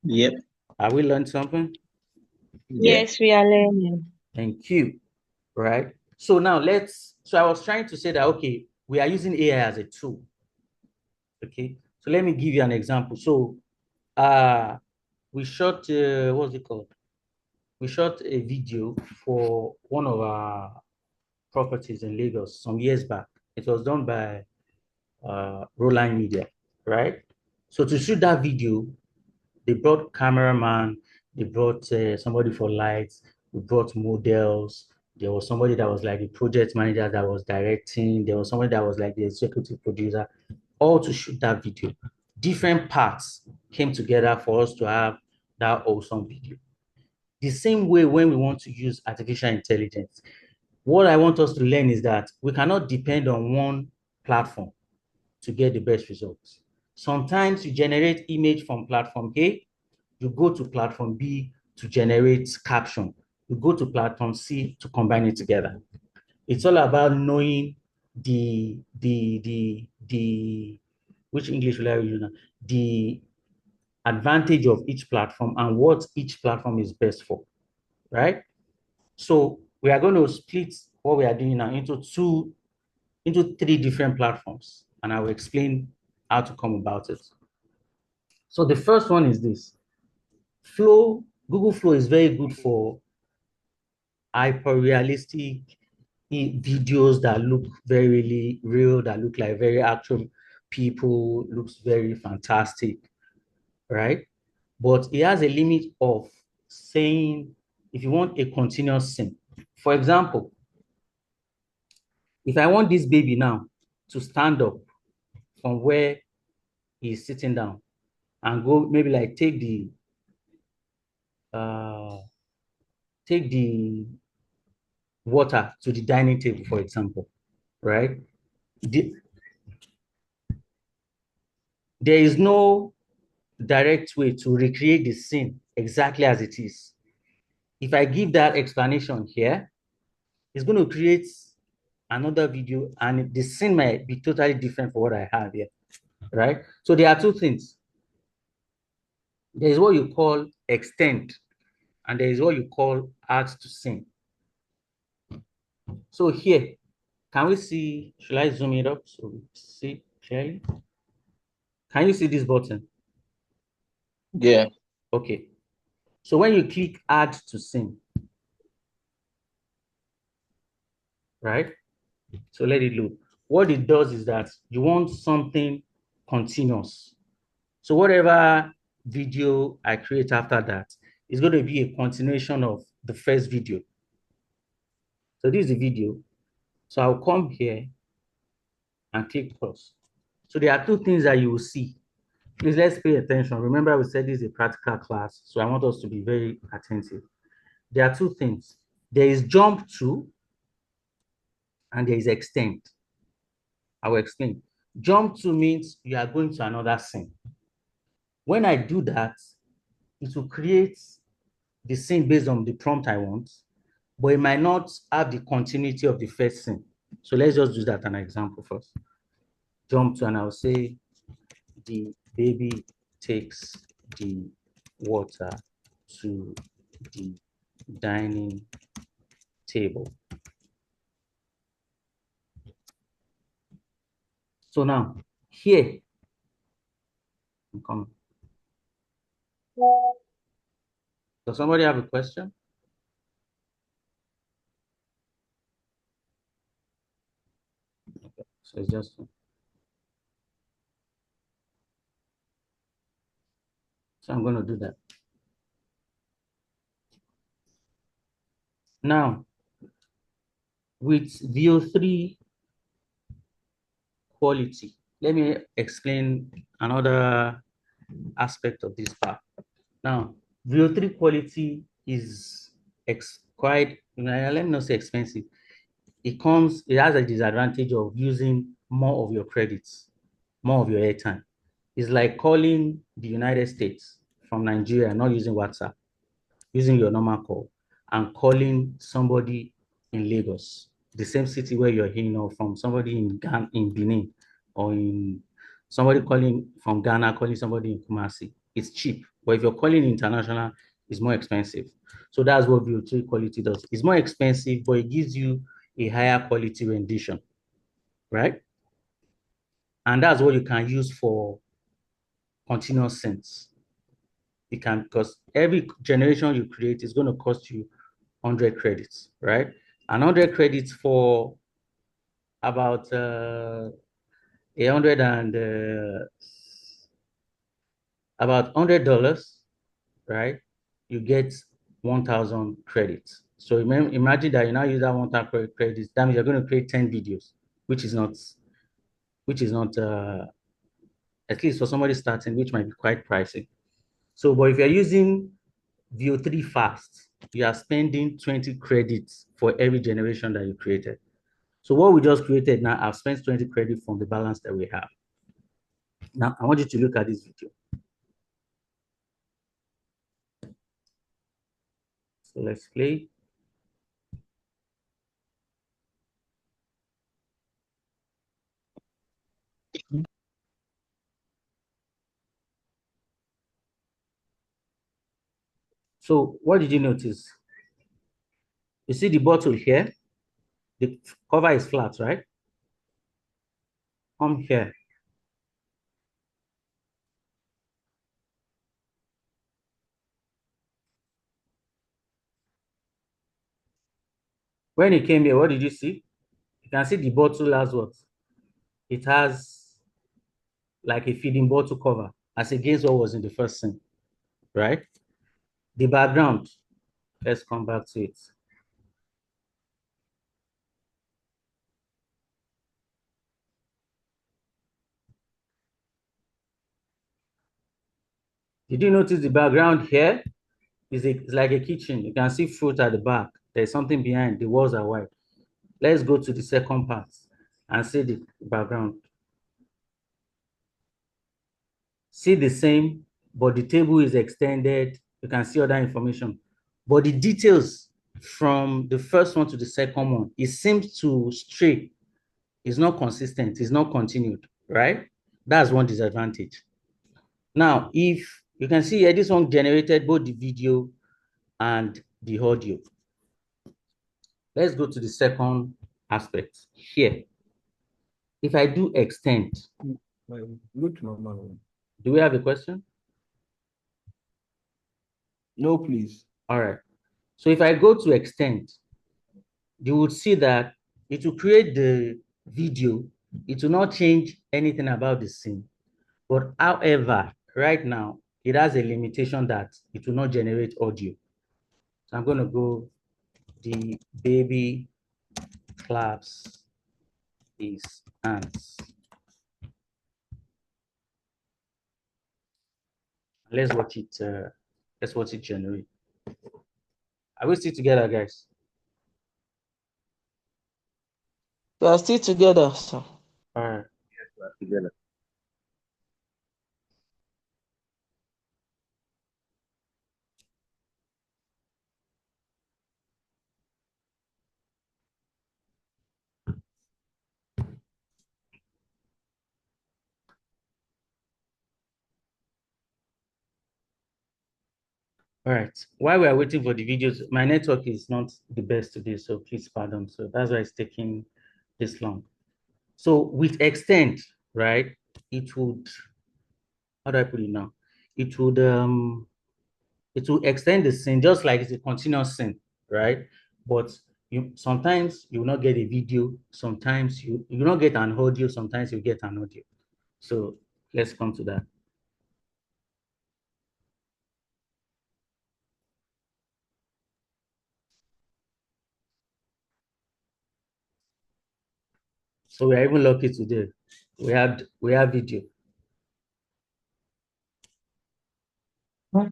Yep. Are we learned something? Yeah. Yes, we are learning. Thank you. Right? So now so I was trying to say that, okay, we are using AI as a tool. Okay. So let me give you an example. So we shot, what's it called? We shot a video for one of our properties in Lagos some years back. It was done by Roland Media, right? So to shoot that video, they brought cameraman, they brought somebody for lights, we brought models. There was somebody that was like the project manager that was directing. There was somebody that was like the executive producer, all to shoot that video. Different parts came together for us to have that awesome video. The same way when we want to use artificial intelligence, what I want us to learn is that we cannot depend on one platform to get the best results. Sometimes you generate image from platform A, you go to platform B to generate caption. You go to platform C to combine it together. It's all about knowing which English will I use now? The advantage of each platform and what each platform is best for, right? So we are going to split what we are doing now into three different platforms, and I will explain how to come about it. So the first one is this. Google Flow is very good for hyper-realistic videos that look very really real, that look like very actual people, looks very fantastic, right? But it has a limit of saying if you want a continuous scene. For example, if I want this baby now to stand up from where he's sitting down and go maybe like uh, take the water to the dining table, for example, right? There is no direct way to recreate the scene exactly as it is. If I give that explanation here, it's going to create another video and the scene might be totally different from what I have here, right? So there are two things. There is what you call extend, and there is what you call add to scene. So here, can we see, should I zoom it up so we see clearly? Can you see this button? Yeah. Okay. So when you click add to scene, right? So let it load. What it does is that you want something continuous. So whatever video I create after that is going to be a continuation of the first video. So this is the video. So I'll come here and click pause. So there are two things that you will see. Please let's pay attention. Remember, we said this is a practical class, so I want us to be very attentive. There are two things. There is jump to and there is extend. I will explain. Jump to means you are going to another scene. When I do that, it will create the scene based on the prompt I want, but it might not have the continuity of the first scene. So let's just do that an example first. Jump to, and I'll say the baby takes the water to the dining table. So now, here, I'm coming. Does somebody have a question? Okay, so it's just So I'm going to do that. Now, with VO3 quality, let me explain another aspect of this part. Now, VO3 quality is quite, let me not say expensive. It has a disadvantage of using more of your credits, more of your airtime. It's like calling the United States from Nigeria, not using WhatsApp, using your normal call, and calling somebody in Lagos, the same city where you're in, or from somebody in Ghana, in Benin, or in somebody calling from Ghana, calling somebody in Kumasi. It's cheap. But if you're calling international, it's more expensive. So that's what VO3 quality does. It's more expensive, but it gives you a higher quality rendition, right? And that's what you can use for continuous sense. You can, because every generation you create is going to cost you 100 credits, right? And 100 credits for about 100 and about $100, right? You get 1,000 credits. So imagine that you now use that 1,000 credits. That means you're going to create 10 videos, which is not at least for somebody starting, which might be quite pricey. So, but if you're using VO3 fast, you are spending 20 credits for every generation that you created. So what we just created now, I've spent 20 credits from the balance that we have. Now, I want you to look at this video. So let's play. So what did you notice? You see the bottle here? The cover is flat, right? Come here. When it came here, what did you see? You can see the bottle has what? It has like a feeding bottle cover as against what was in the first scene, right? The background, let's come back to it. Did you notice the background here it's like a kitchen? You can see fruit at the back. There's something behind. The walls are white. Let's go to the second part and see the background. See the same, but the table is extended. You can see other information. But the details from the first one to the second one, it seems to stray. It's not consistent. It's not continued, right? That's one disadvantage. Now, if you can see here, this one generated both the video and the audio. Let's go to the second aspect here. If I do extend, Good, Mama. do we have a question? No, please. All right. So if I go to extend, you would see that it will create the video. It will not change anything about the scene. But however, right now, it has a limitation that it will not generate audio. So I'm going to go, the baby claps his hands. Let's watch it generate. Are we still together, guys? We are still together, sir. All right. Yes, we are together. All right. While we are waiting for the videos, my network is not the best today, so please pardon. So that's why it's taking this long. So with extend, right, it would, how do I put it now? It would extend the scene just like it's a continuous scene, right? But sometimes you will not get a video, sometimes you will not get an audio, sometimes you get an audio. So let's come to that. So we are even lucky today. We have video. And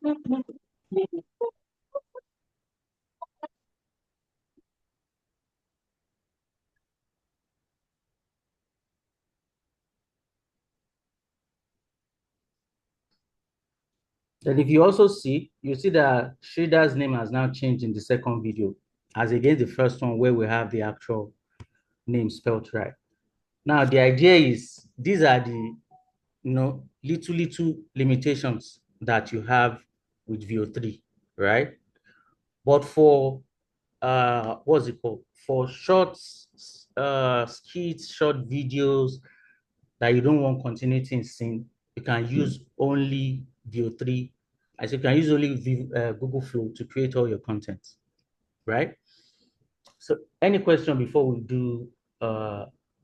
if you also see, you see that Shrida's name has now changed in the second video, as against the first one where we have the actual name spelled right. Now, the idea is these are the little limitations that you have with VO3, right? But for what's it called? For short skits, short videos that you don't want continuity in scene, you can use only VO3. As you can use only Google Flow to create all your content, right? So any question before we do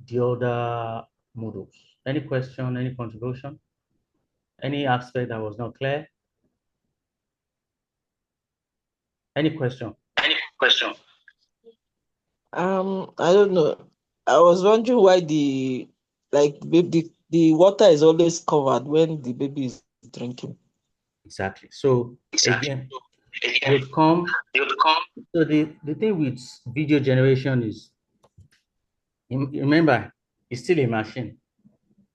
the other models? Any question, any contribution? Any aspect that was not clear? Any question? Any question? I don't know. I was wondering why the water is always covered when the baby is drinking. Exactly. So again, you'd come. So the thing with video generation is, remember, it's still a machine,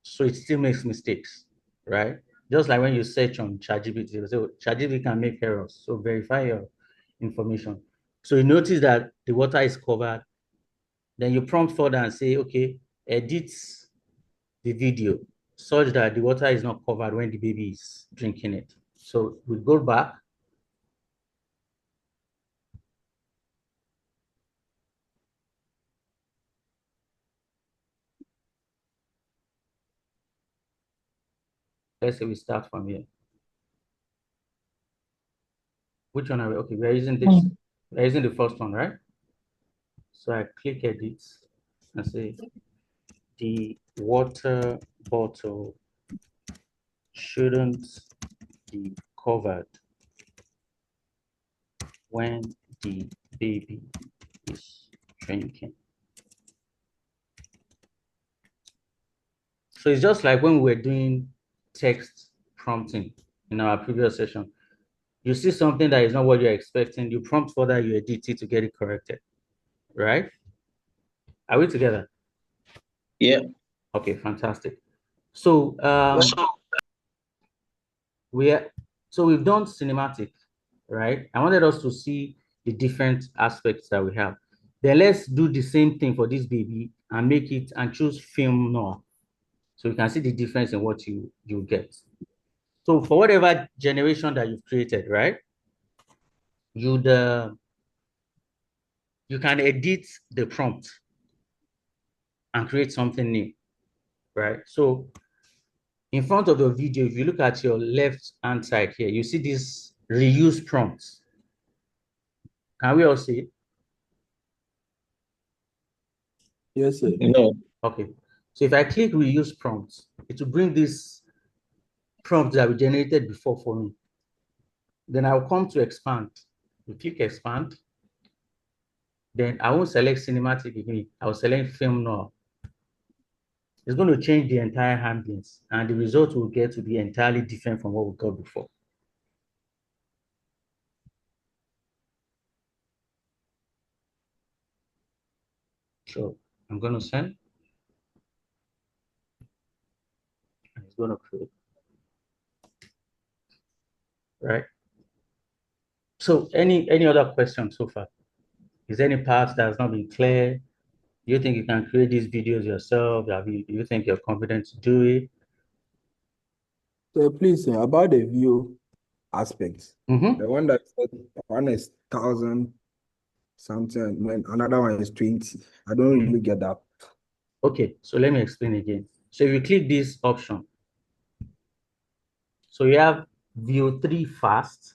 so it still makes mistakes, right? Just like when you search on ChatGPT, so ChatGPT can make errors. So verify your information. So you notice that the water is covered. Then you prompt further and say, okay, edit the video such that the water is not covered when the baby is drinking it. So we go back. Let's say we start from here. Which one are we? Okay, we are using this. We are using the first one, right? So I click edit and say the water bottle shouldn't be covered when the baby is drinking. So it's just like when we were doing text prompting in our previous session. You see something that is not what you're expecting, you prompt further, you edit it to get it corrected, right? Are we together? Yeah. Okay, fantastic. So we've done cinematic, right? I wanted us to see the different aspects that we have. Then let's do the same thing for this baby and make it and choose film noir. So you can see the difference in what you get. So for whatever generation that you've created, right? You can edit the prompt and create something new, right? So in front of your video, if you look at your left hand side here, you see this reuse prompts. Can we all see it? Yes, sir. No. Okay. So if I click reuse prompts, it will bring this prompt that we generated before for me. Then I'll come to expand. You click expand. Then I won't select cinematic again. I'll select film noir. It's going to change the entire handlings, and the result we'll get will be entirely different from what we got before. So I'm going to send. And it's going to create. Right? So any other questions so far? Is there any part that has not been clear? Do you think you can create these videos yourself? Do you think you're confident to do it? So please, about the view aspects. Mm-hmm. The one that said one is 1,000 something, when another one is 20. I don't really get that. Okay, so let me explain again. So if you click this option, so you have VO3 fast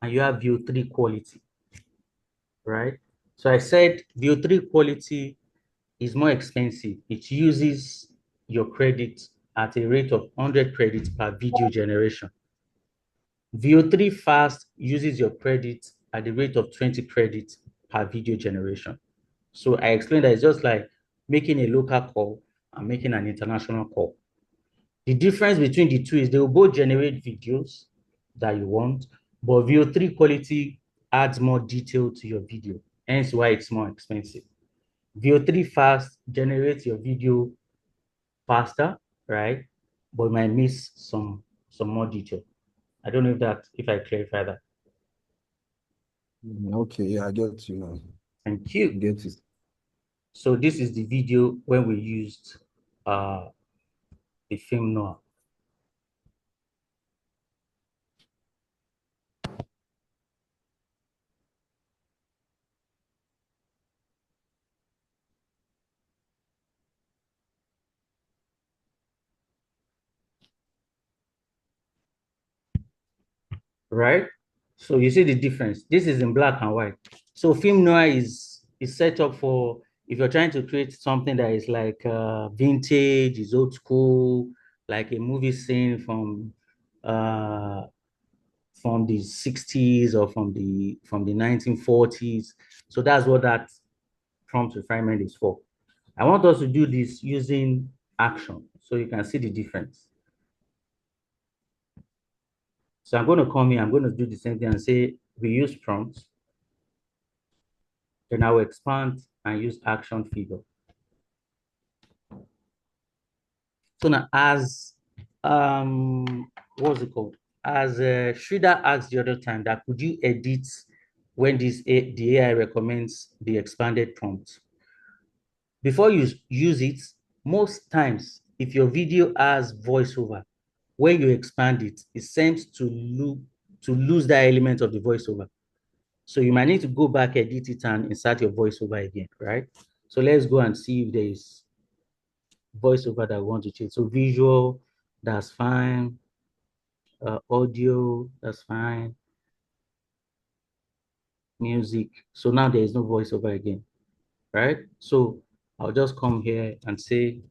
and you have VO3 quality, right? So I said VO3 quality is more expensive. It uses your credit at a rate of 100 credits per video generation. VO3 fast uses your credit at the rate of 20 credits per video generation. So I explained that it's just like making a local call and making an international call. The difference between the two is they will both generate videos that you want, but VO3 quality adds more detail to your video, hence why it's more expensive. VO3 fast generates your video faster, right? But you might miss some more detail. I don't know if I clarify that. Okay, yeah, I get you now. Thank you. Get it. So this is the video when we used the film noir. Right? So you see the difference. This is in black and white. So film noir is set up for if you're trying to create something that is like vintage, is old school, like a movie scene from the 60s or from the 1940s. So that's what that prompt refinement is for. I want us to do this using action so you can see the difference. So I'm going to come here, I'm going to do the same thing and say we use prompts. Then I will expand and use action figure. So now as what's it called? As Shrida asked the other time that could you edit when the AI recommends the expanded prompt? Before you use it, most times if your video has voiceover, when you expand it, it seems to lose that element of the voiceover. So you might need to go back, edit it, and insert your voiceover again, right? So let's go and see if there is voiceover that we want to change. So visual, that's fine. Audio, that's fine. Music. So now there is no voiceover again, right? So I'll just come here and say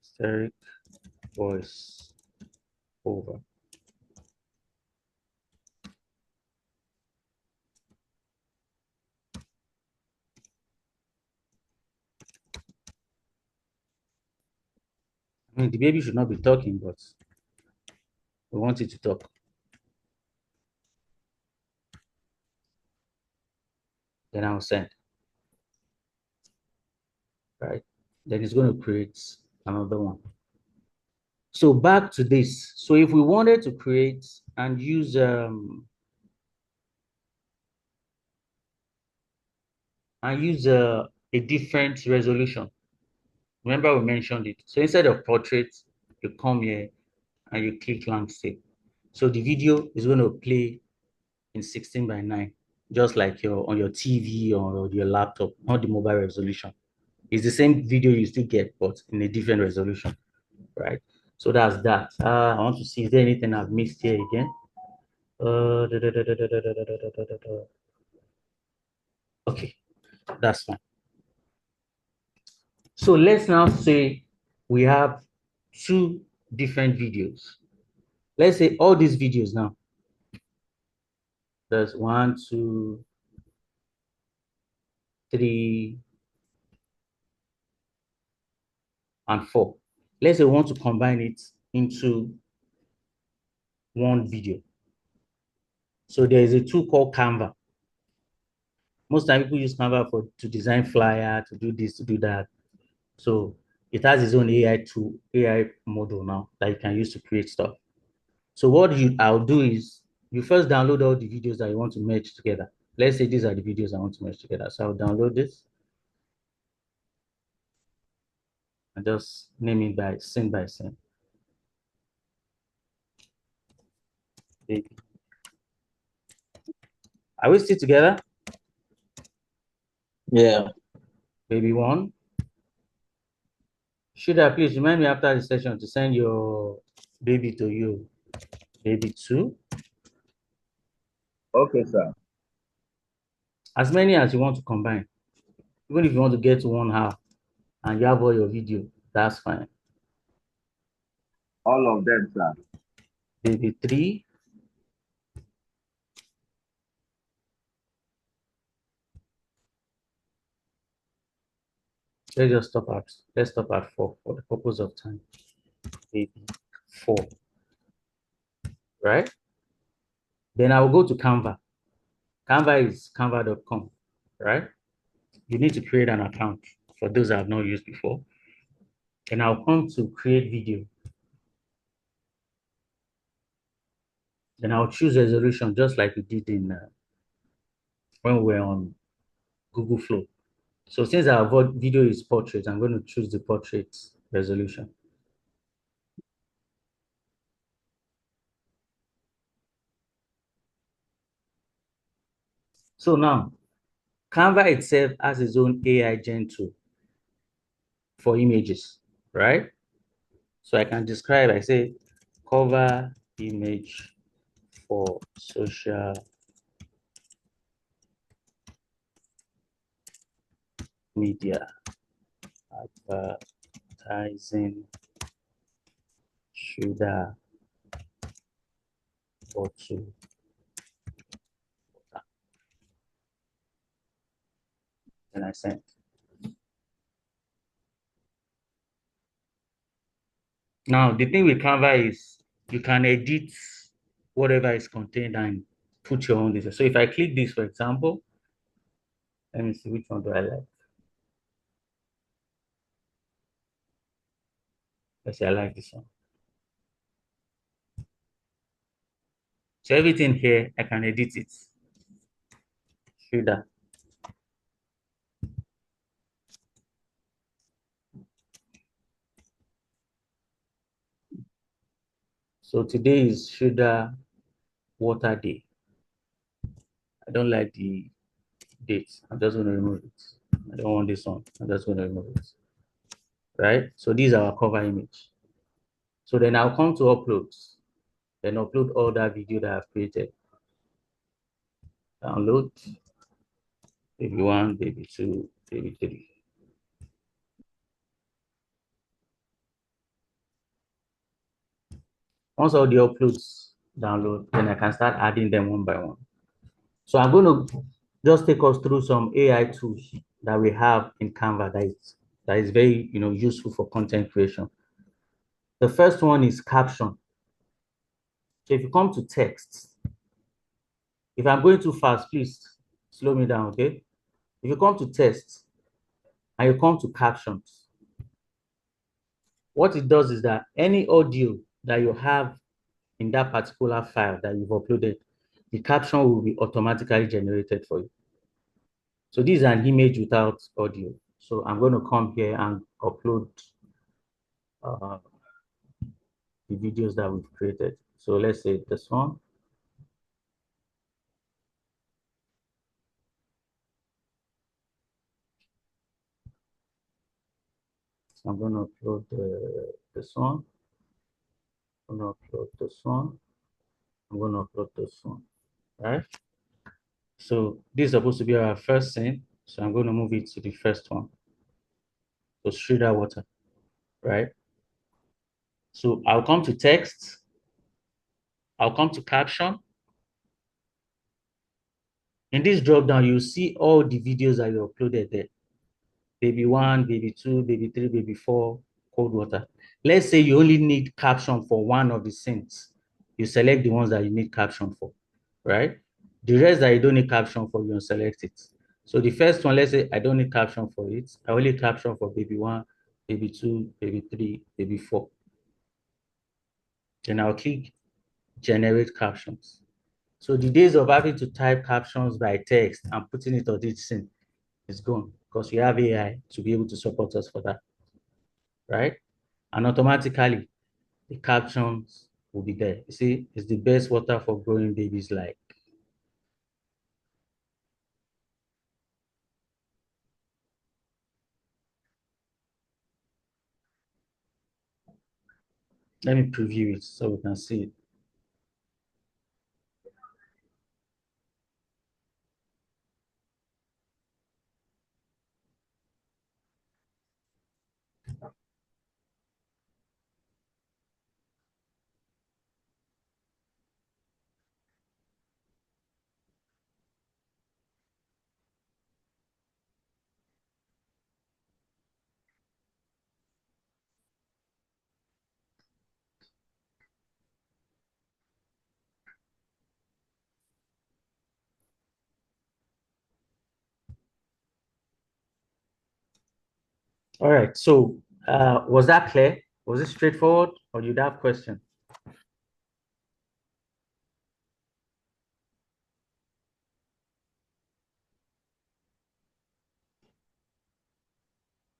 steric voice over. I mean, the baby should not be talking, but we want it to talk. Then I'll send. Right? Then it's going to create another one. So back to this. So if we wanted to create and use a different resolution. Remember we mentioned it. So instead of portrait, you come here and you click landscape. So the video is going to play in 16:9, just like on your TV or your laptop, not the mobile resolution. It's the same video you still get, but in a different resolution, right? So that's that. I want to see, is there anything I've missed here again? Okay, that's fine. So let's now say we have two different videos. Let's say all these videos now. There's 1, 2, 3, and 4. Let's say we want to combine it into one video. So there is a tool called Canva. Most time people use Canva to design flyer, to do this, to do that. So it has its own AI model now that you can use to create stuff. So what I'll do is you first download all the videos that you want to merge together. Let's say these are the videos I want to merge together. So I'll download this and just name it by scene. Are we still together? Yeah. Baby 1. Should I please remind me after the session to send your baby to you? Baby 2. Okay, sir. As many as you want to combine. Even if you want to get to 1 hour and you have all your video, that's fine. All of them, sir. Baby 3. let's stop at 4 for the purpose of time. Maybe 4, right? Then I'll go to Canva. Canva is canva.com, right? You need to create an account for those I have not used before. And I'll come to create video. Then I'll choose resolution just like we did in when we were on Google Flow. So since our video is portrait, I'm going to choose the portrait resolution. So now, Canva itself has its own AI gen tool for images, right? So I can describe, I say, cover image for social media advertising sugar bottle. And I sent. Now, the thing with Canva is you can edit whatever is contained and put your own design. So if I click this, for example, let me see which one do I like. Let's say I like this one. So everything here, I can edit it. Shoulder. So today is Shoulder Water Day. I don't like the date. I'm just going to remove it. I don't want this one. I'm just going to remove it. Right? So these are our cover image. So then I'll come to uploads. Then upload all that video that I've created. Download. Baby 1, baby 2, baby 3. Once all the uploads download, then I can start adding them one by one. So I'm going to just take us through some AI tools that we have in Canva that is very useful for content creation. The first one is caption. So if you come to text, if I'm going too fast, please slow me down, okay? If you come to text and you come to captions, what it does is that any audio that you have in that particular file that you've uploaded, the caption will be automatically generated for you. So this is an image without audio. So I'm going to come here and upload the videos that we've created. So let's say this one. So I'm going to upload this one. I'm going to upload this one. I'm going to upload this one. Right? So this is supposed to be our first scene. So I'm going to move it to the first one. So Shredder Water. Right? So I'll come to text. I'll come to caption. In this drop down, you see all the videos that you uploaded there. Baby 1, baby 2, baby 3, baby 4, cold water. Let's say you only need caption for one of the scenes. You select the ones that you need caption for, right? The rest that you don't need caption for, you select it. So the first one, let's say I don't need caption for it. I only caption for baby 1, baby 2, baby 3, baby 4. Then I'll click generate captions. So the days of having to type captions by text and putting it on each scene is gone because we have AI to be able to support us for that, right? And automatically the captions will be there. You see, it's the best water for growing babies like. Let me preview it so we can see it. All right. So was that clear? Was it straightforward, or do you have question?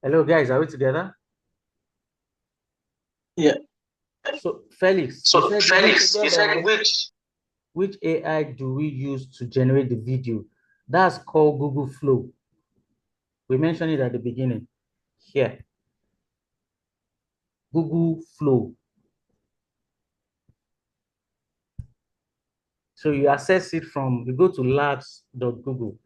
Hello, guys. Are we together? Yeah. So Felix, So Felix, you said which AI do we use to generate the video? That's called Google Flow. We mentioned it at the beginning. Here. Google Flow. So you access it from, you go to labs.google.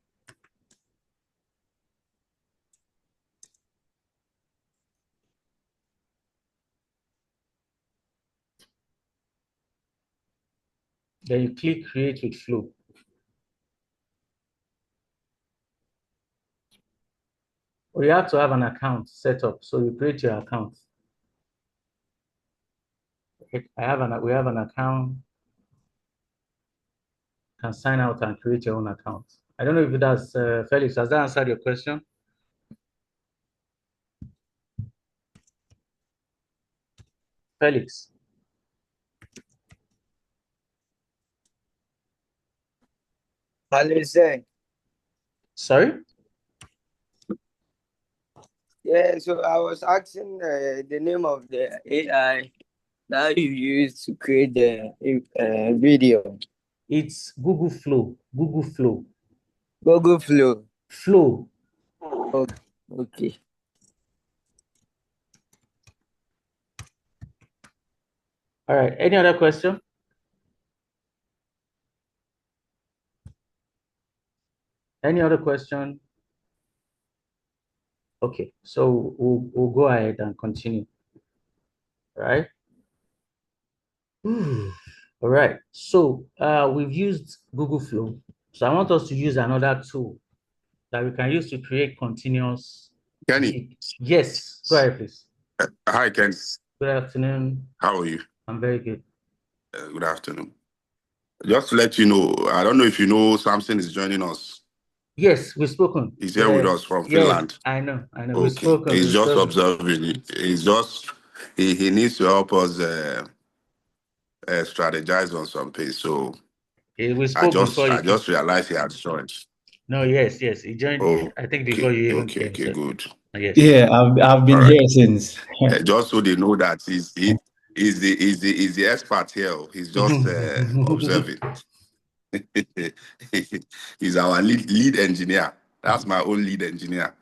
Then you click create with Flow. Or you have to have an account set up. So you create your account. We have an account. You can sign out and create your own account. I don't know if that's Felix. Has that answered your question? Felix. Sorry? Yeah, so I was asking the name of the AI that you use to create the video. It's Google Flow. Google Flow. Google Flow. Flow. Okay. All right. Any other question? Any other question? Okay, so we'll go ahead and continue. All right. All right. So we've used Google Flow. So I want us to use another tool that we can use to create continuous. Kenny. Yes. Go ahead, please. Hi, Ken. Good afternoon. How are you? I'm very good. Good afternoon. Just to let you know, I don't know if you know Samson is joining us. Yes, we've spoken. He's here with us from yes, Finland. I know. Okay. We've spoken. He's just observing. He's just he needs to help us strategize on something. So we spoke I just realized he had joined. No, yes, he joined. Oh, I think before you even came. Okay, good. Yes. Yeah, I've been here since. Just so they know that he's the expert here. He's just observing. He's our lead engineer. That's my own lead engineer.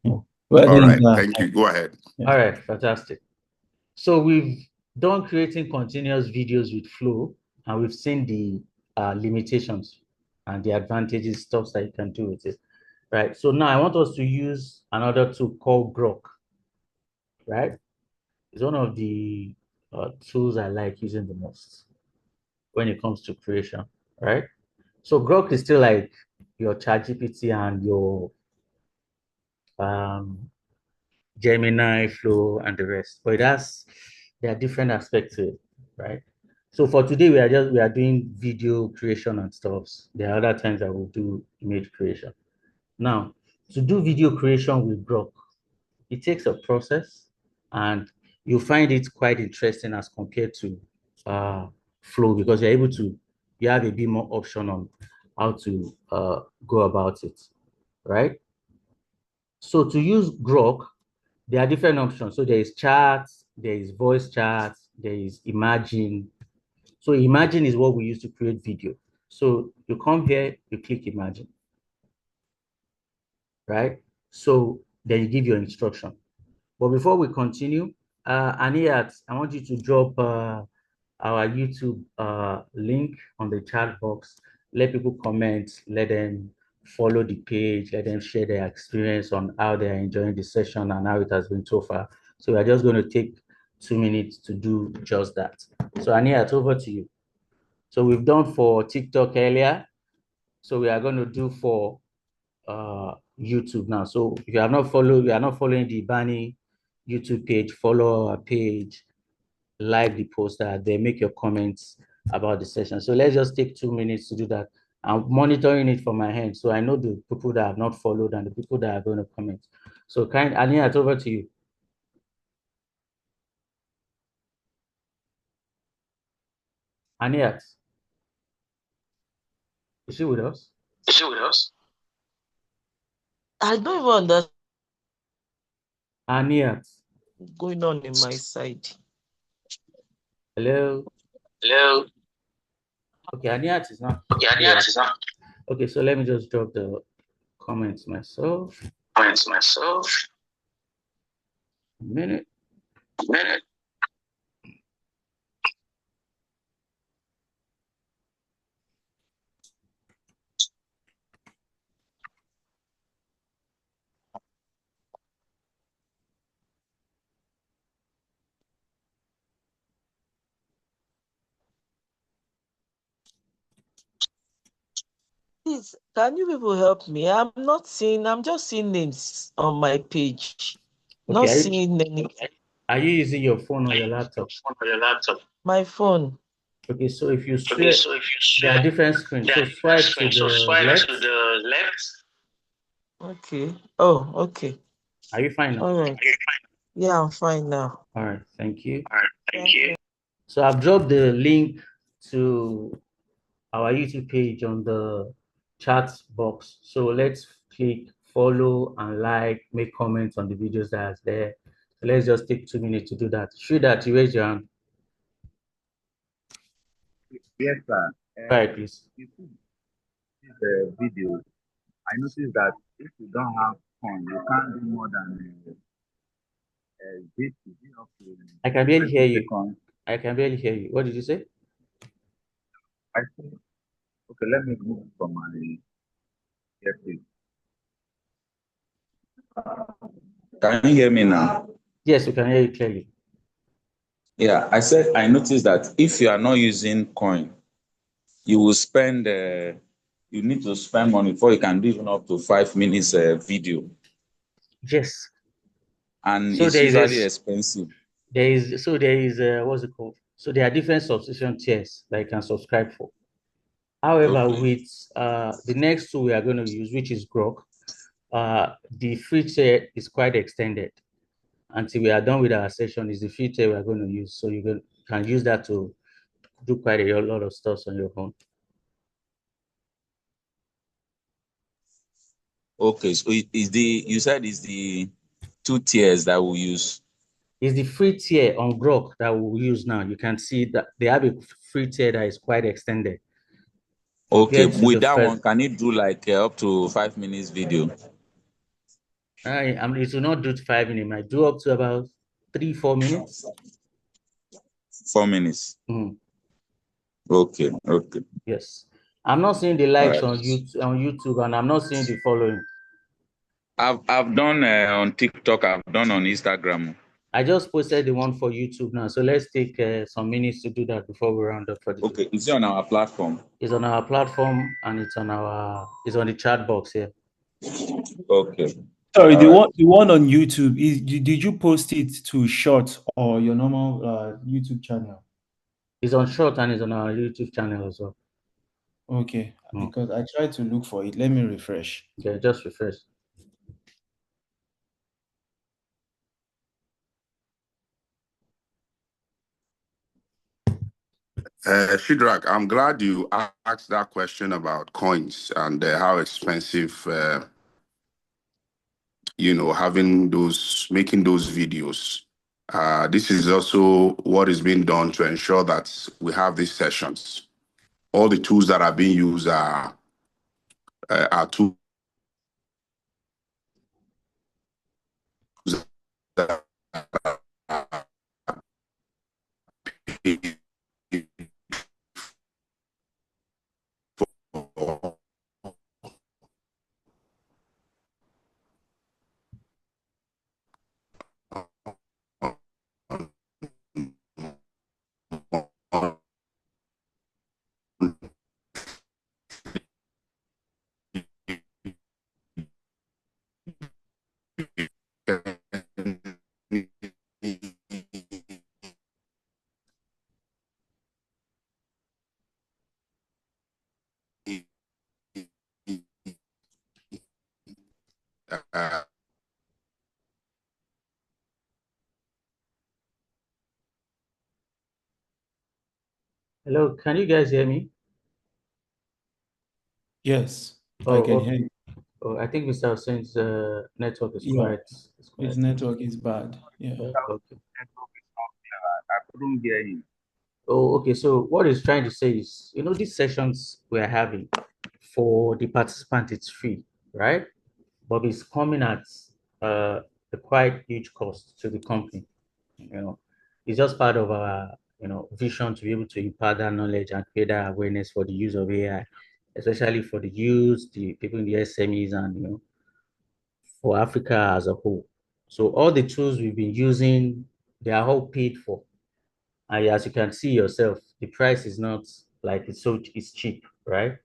Well, all right, thank you. Go ahead. All right, fantastic. So we've done creating continuous videos with Flow, and we've seen the limitations and the advantages, stuff that you can do with it. Right. So now I want us to use another tool called Grok. Right. It's one of the tools I like using the most when it comes to creation. Right. So Grok is still like your ChatGPT and your Gemini, Flow, and the rest. But there are different aspects to it, right? So for today, we are doing video creation and stuff. There are other times that we'll do image creation. Now, to do video creation with Grok, it takes a process, and you find it quite interesting as compared to Flow, because you have a bit more option on how to go about it, right? So to use Grok, there are different options. So there is charts, there is voice charts, there is imagine. So imagine is what we use to create video. So you come here, you click imagine, right? So then you give your instruction. But before we continue, Aniyat, I want you to drop our YouTube link on the chat box. Let people comment, let them follow the page, let them share their experience on how they are enjoying the session and how it has been so far. So we're just going to take 2 minutes to do just that. So Aniyat, over to you. So we've done for TikTok earlier. So we are going to do for YouTube now. So if you are not following the HIBANE YouTube page, follow our page, like the poster, then make your comments about the session. So let's just take 2 minutes to do that. I'm monitoring it from my hand, so I know the people that have not followed and the people that are going to comment. So Aniat, over to you. Aniat, is she with us? Is she with us? I don't even understand Aniat. what's going on in my side. Hello. Hello. Okay, Aniat is not Okay, here. Aniat is not. Okay, so let me just drop the comments myself. Comments myself. A minute. A minute. Please, can you people help me? I'm just seeing names on my page. Okay, Not seeing any. Are you using your phone or your laptop? On your laptop. My phone. Okay, so if you Okay, swipe, so if you there are different screens. there So are different swipe to screens. So the swipe left. to the left. Okay. Oh, okay. Are you fine now? All right. Yeah, I'm fine now. All right, thank you. All right, thank you. So I've dropped the link to our YouTube page on the chat box. So let's click follow and like, make comments on the videos that's there. So let's just take 2 minutes to do that. Should that you raise your hand. Yes, sir. All right, please. You see the video. I noticed that if you don't have phone, you can't do more than this up to I can barely 20 hear you. seconds. I can barely hear you. What did you say? I think, okay, let me move from my earpiece. Can you hear me now? Yes, we can hear you clearly. Yeah, I said I noticed that if you are not using coin, you will spend. You need to spend money before you can do even up to 5 minutes video, Yes. and So it's there is usually expensive. what's it called? So there are different subscription tiers that you can subscribe for. However, Okay. with the next two we are going to use, which is Grok, the free tier is quite extended. Until we are done with our session, is the free tier we are going to use. So can use that to do quite a lot of stuff on your own. Okay, so you said it's the 2 tiers that we use. It's the free tier on Grok that we'll use now. You can see that they have a free tier that is quite extended. Okay, Compared to with the that first, one, can you do like up to 5 minutes video? it will not do 5 minutes. It might do up to about 3-4 minutes. 4 minutes. Mhm. Okay, okay. Yes. I'm not seeing the All likes right. on YouTube, and I'm not seeing the following. I've done on TikTok. I've done on Instagram. I just posted the one for YouTube now. So let's take some minutes to do that before we round up for the day. Okay, is it on our platform? It's on our platform and it's on the chat box here. Okay. Sorry, the All one on YouTube did you post it to short or your normal YouTube channel? It's on short and it's on our YouTube channel as well. Okay, because I tried to look for it. Let me refresh. Okay, just refresh. Shidrak, I'm glad you asked that question about coins and how expensive, making those videos. This is also what is being done to ensure that we have these sessions. All the tools that are being used are tools that are paid for. Hello, can you guys hear me? Yes, I Oh, can okay. hear you. Oh, I think Mr. Hussein's network is Yeah, quite. his network is bad. Yeah. Okay. I couldn't hear him. Oh, okay. So what he's trying to say is, these sessions we're having for the participant, it's free, right? But it's coming at a quite huge cost to the company. You know, it's just part of our, vision to be able to impart that knowledge and create that awareness for the use of AI, especially for the youth, the people in the SMEs, and for Africa as a whole. So all the tools we've been using, they are all paid for. And as you can see yourself, the price is not like it's cheap, right?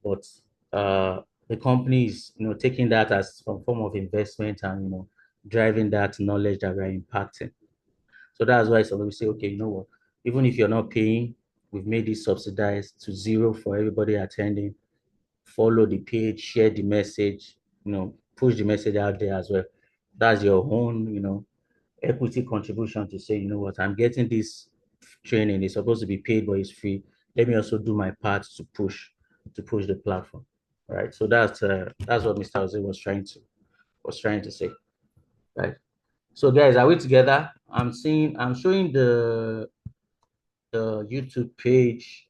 But the company is taking that as some form of investment and driving that knowledge that we're impacting. So that's why some people say, okay, you know what? Even if you're not paying, we've made it subsidized to zero for everybody attending. Follow the page, share the message, push the message out there as well. That's your own, equity contribution to say, you know what, I'm getting this training. It's supposed to be paid, but it's free. Let me also do my part to push the platform. Right. So that's what Mr. Jose was trying to say. Right. So guys, are we together? I'm showing the YouTube page.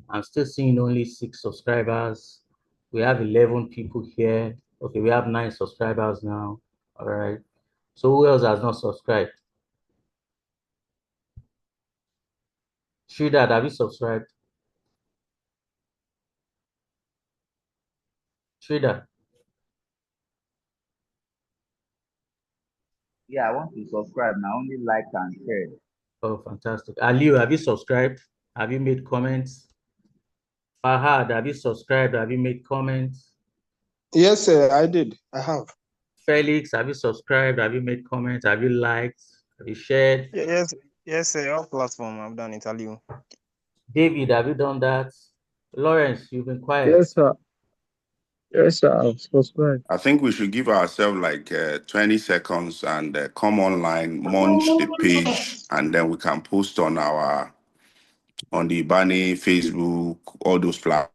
I'm still seeing only 6 subscribers. We have 11 people here. Okay, we have 9 subscribers now. All right. So who else has not subscribed? Sridad, have you subscribed? Sridad. Yeah, I want to subscribe now. Only like and share. Oh, fantastic. Aliu, have you subscribed? Have you made comments? Fahad, have you subscribed? Have you made comments? Yes, sir, I did. I have. Felix, have you subscribed? Have you made comments? Have you liked? Have you shared? Yes, yes, sir. All platform I've done it, Aliu. David, have you done that? Lawrence, you've been quiet. Yes, sir. Yes, sir. I've subscribed. I think we should give ourselves like 20 seconds and come online, munch the page, and then we can post on the HIBANE, Facebook, all those platforms.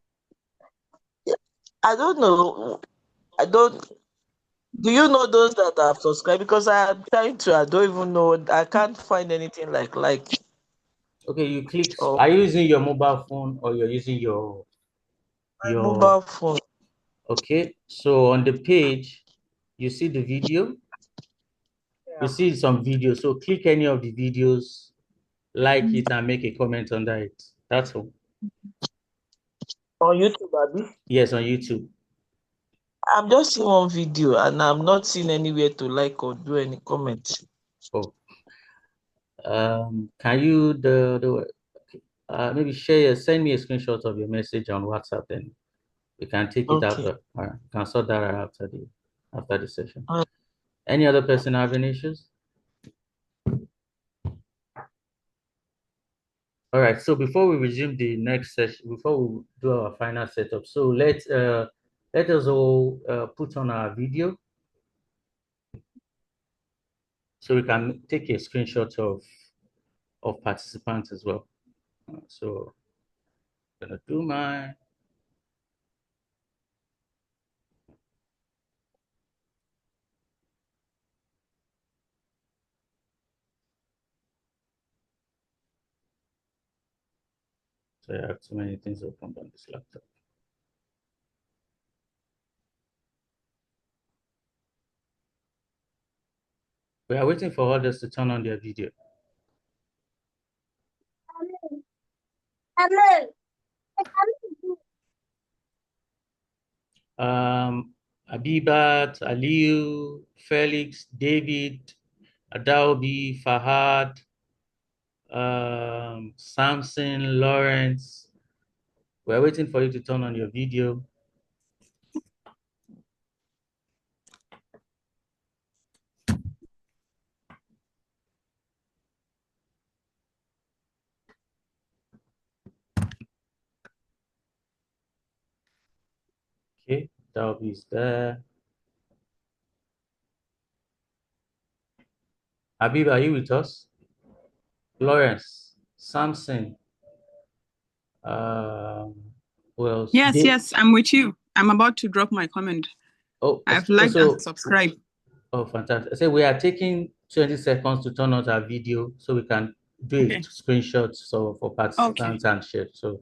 I don't know. I don't. Do you know those that have subscribed? Because I'm trying to. I don't even know. I can't find anything like. Okay, you click. Oh, Are you using your mobile phone or you're using my your mobile phone. okay? So on the page, you see the video. You see some videos. So click any of the videos, like it, and make a comment under it. That's all. On YouTube, Abi. Yes, on YouTube. I'm just seeing one video and I'm not seeing anywhere to like or do any comment. Oh, can you maybe send me a screenshot of your message on WhatsApp, then we can take it Okay. after. Can sort that out after the session. Uh, Any other person having issues? All right. So before we resume the next session, before we do our final setup, so let us all put on our video so we can take a screenshot of participants as well. So I'm gonna do my. So I have too many things open on this laptop. We are waiting for others to turn on their video. Abibat, Aliu, Felix, David, Adalbi, Fahad, Samson, Lawrence. We're waiting for you to turn on your video. Okay, Adalbi is there. Habib, are you with us? Lawrence, Samson, Who else? Yes, yes, I'm with you. I'm about to drop my comment. Oh, I've liked so, and subscribed. oh, fantastic. So we are taking 20 seconds to turn on our video so we can do a Okay. screenshot so for participants and share. So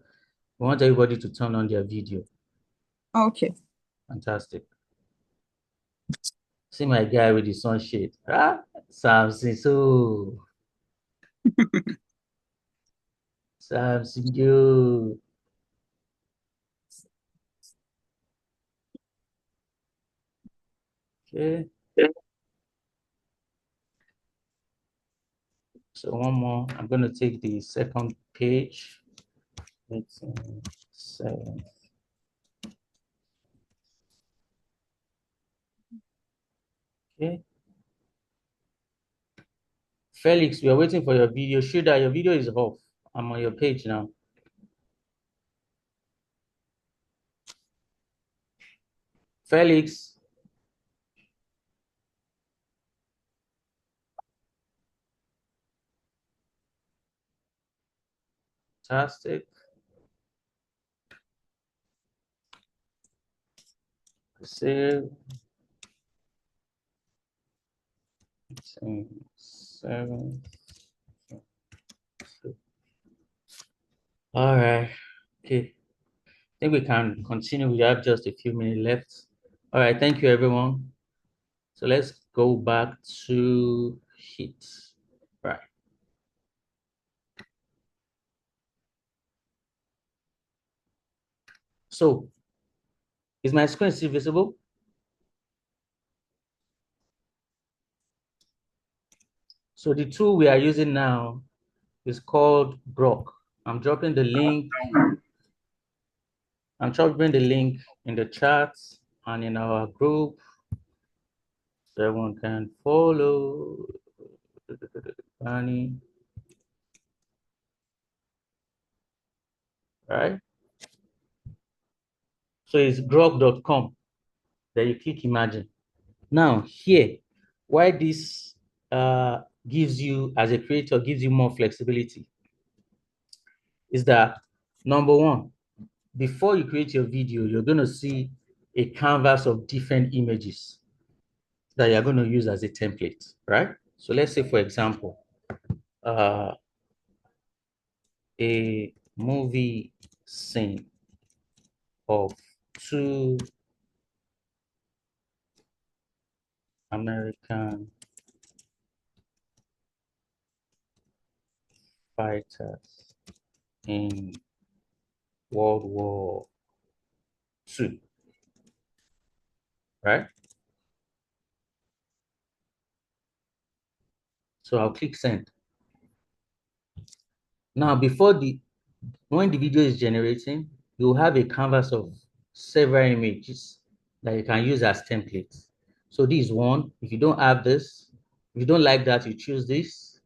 we want everybody to turn on their video. Okay. Fantastic. See my guy with the sunshade. Ah, Samson. So Samson, you. Okay. So one more. I'm going to take the second page. Let's 7. Okay. Felix, we are waiting for your video. Shuda, your video is off. I'm on your page now. Felix. Fantastic. Save. 7. All right. Okay. I think we can continue. We have just a few minutes left. All right. Thank you, everyone. So let's go back to Heat. Right. So is my screen still visible? So the tool we are using now is called Grok. I'm dropping the link. I'm dropping the link in the chat and in our group so everyone can follow. Bunny. Right? So it's grok.com. Then you click imagine. Now here, why this gives you, as a creator, gives you more flexibility is that, number one, before you create your video, you're going to see a canvas of different images that you're going to use as a template, right? So let's say, for example, a movie scene of 2 American fighters in World War II, right? So I'll click send. Now, when the video is generating, you'll have a canvas of several images that you can use as templates. So this is one. If you don't have this, if you don't like that, you choose this.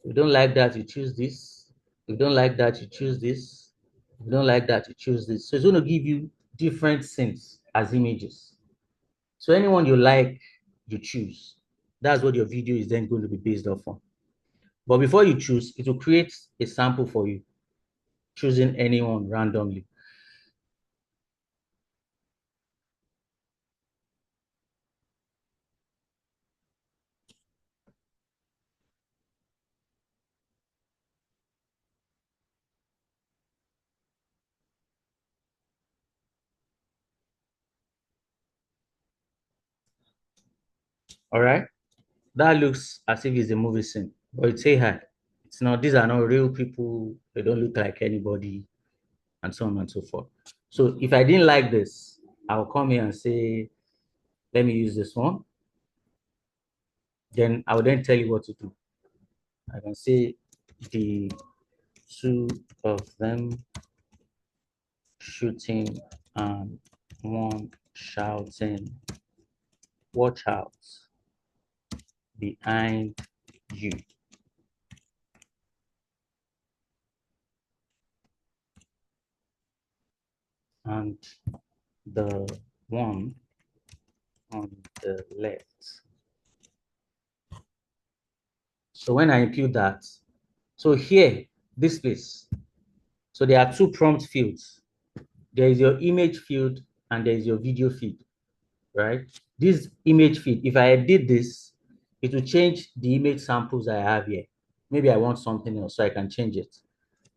If you don't like that, you choose this. If you don't like that, you choose this. If you don't like that, you choose this. So it's going to give you different scenes as images. So anyone you like, you choose. That's what your video is then going to be based off on. But before you choose, it will create a sample for you, choosing anyone randomly. All right. That looks as if it's a movie scene, but it's AI. It's not, these are not real people. They don't look like anybody, and so on and so forth. So if I didn't like this, I'll come here and say, let me use this one. Then I will then tell you what to do. I can say the 2 of them shooting and one shouting, watch out behind you. And the one on the left. So when I impute that, so here, this place, So there are two prompt fields. There is your image field and there is your video feed, right? This image feed, if I edit this, it will change the image samples I have here. Maybe I want something else, so I can change it.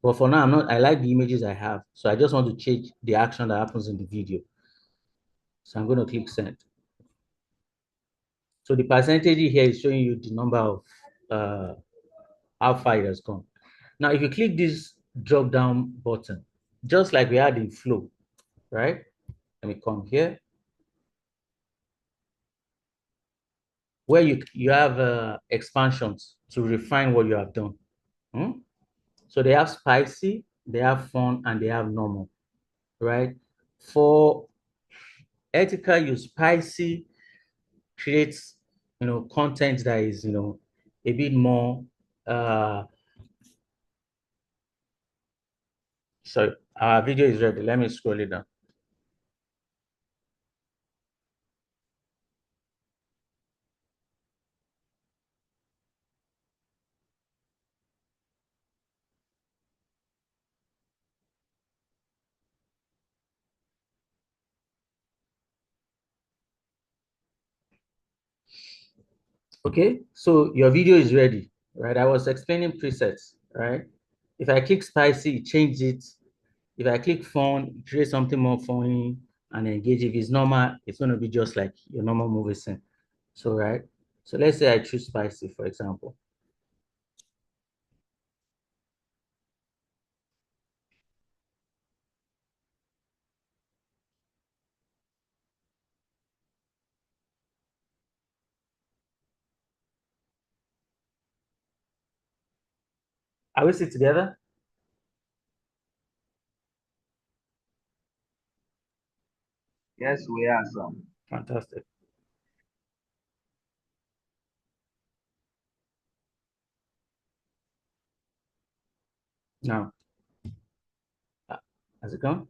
But for now, I like the images I have. So I just want to change the action that happens in the video. So I'm going to click send. So the percentage here is showing you the number of how far it has gone. Now, if you click this drop down button, just like we had in Flow, right? Let me come here. Where you have expansions to refine what you have done. So they have spicy, they have fun, and they have normal, right? For ethical use, spicy creates, content that is, a bit more, sorry, our video is ready. Let me scroll it down. Okay, so your video is ready, right? I was explaining presets, right? If I click spicy, it changes it. If I click fun, create something more funny and engage. If it's normal, it's going to be just like your normal movie scene. So, right? So let's say I choose spicy, for example. Are we still together? Yes, we are, sir. Fantastic. Now, has it gone?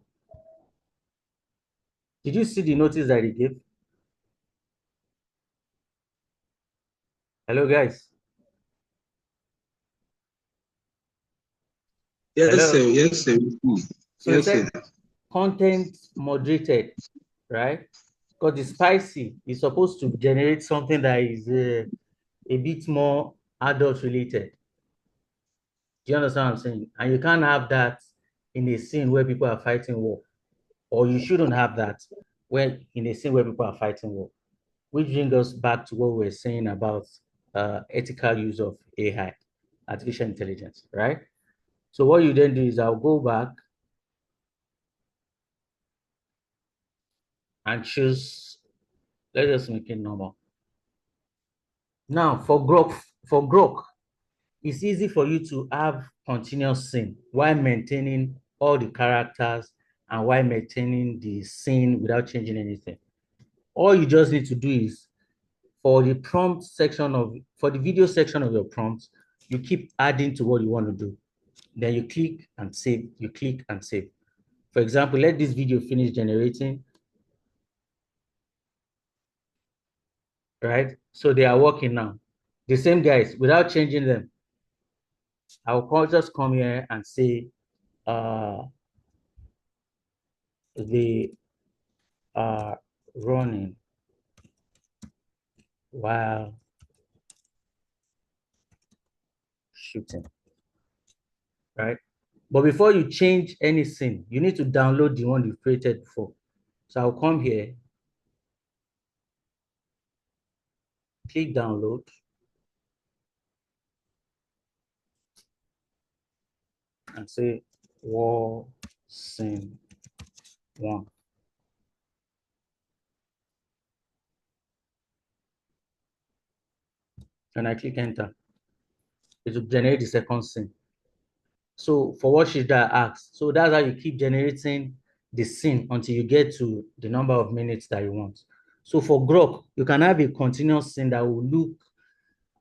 Did you see the notice that he gave? Hello, guys. Yes, Hello. sir. Yes, sir. So it Yes, said sir. content moderated, right? Because the spicy is supposed to generate something that is a bit more adult related. Do you understand what I'm saying? And you can't have that in a scene where people are fighting war, or you shouldn't have that when in a scene where people are fighting war. Which brings us back to what we were saying about ethical use of AI, artificial intelligence, right? So what you then do is I'll go back and choose, let's just make it normal. Now for Grok, it's easy for you to have continuous scene while maintaining all the characters and while maintaining the scene without changing anything. All you just need to do is for the video section of your prompt, you keep adding to what you want to do. Then you click and save, you click and save. For example, let this video finish generating, right? So they are working now. The same guys, without changing them, just come here and say, they are running while shooting, right? But before you change any scene, you need to download the one you created before. So I'll come here, click download, and say war scene 1. And I click enter. It will generate the second scene. So for what should I ask? So that's how you keep generating the scene until you get to the number of minutes that you want. So for Grok, you can have a continuous scene that will look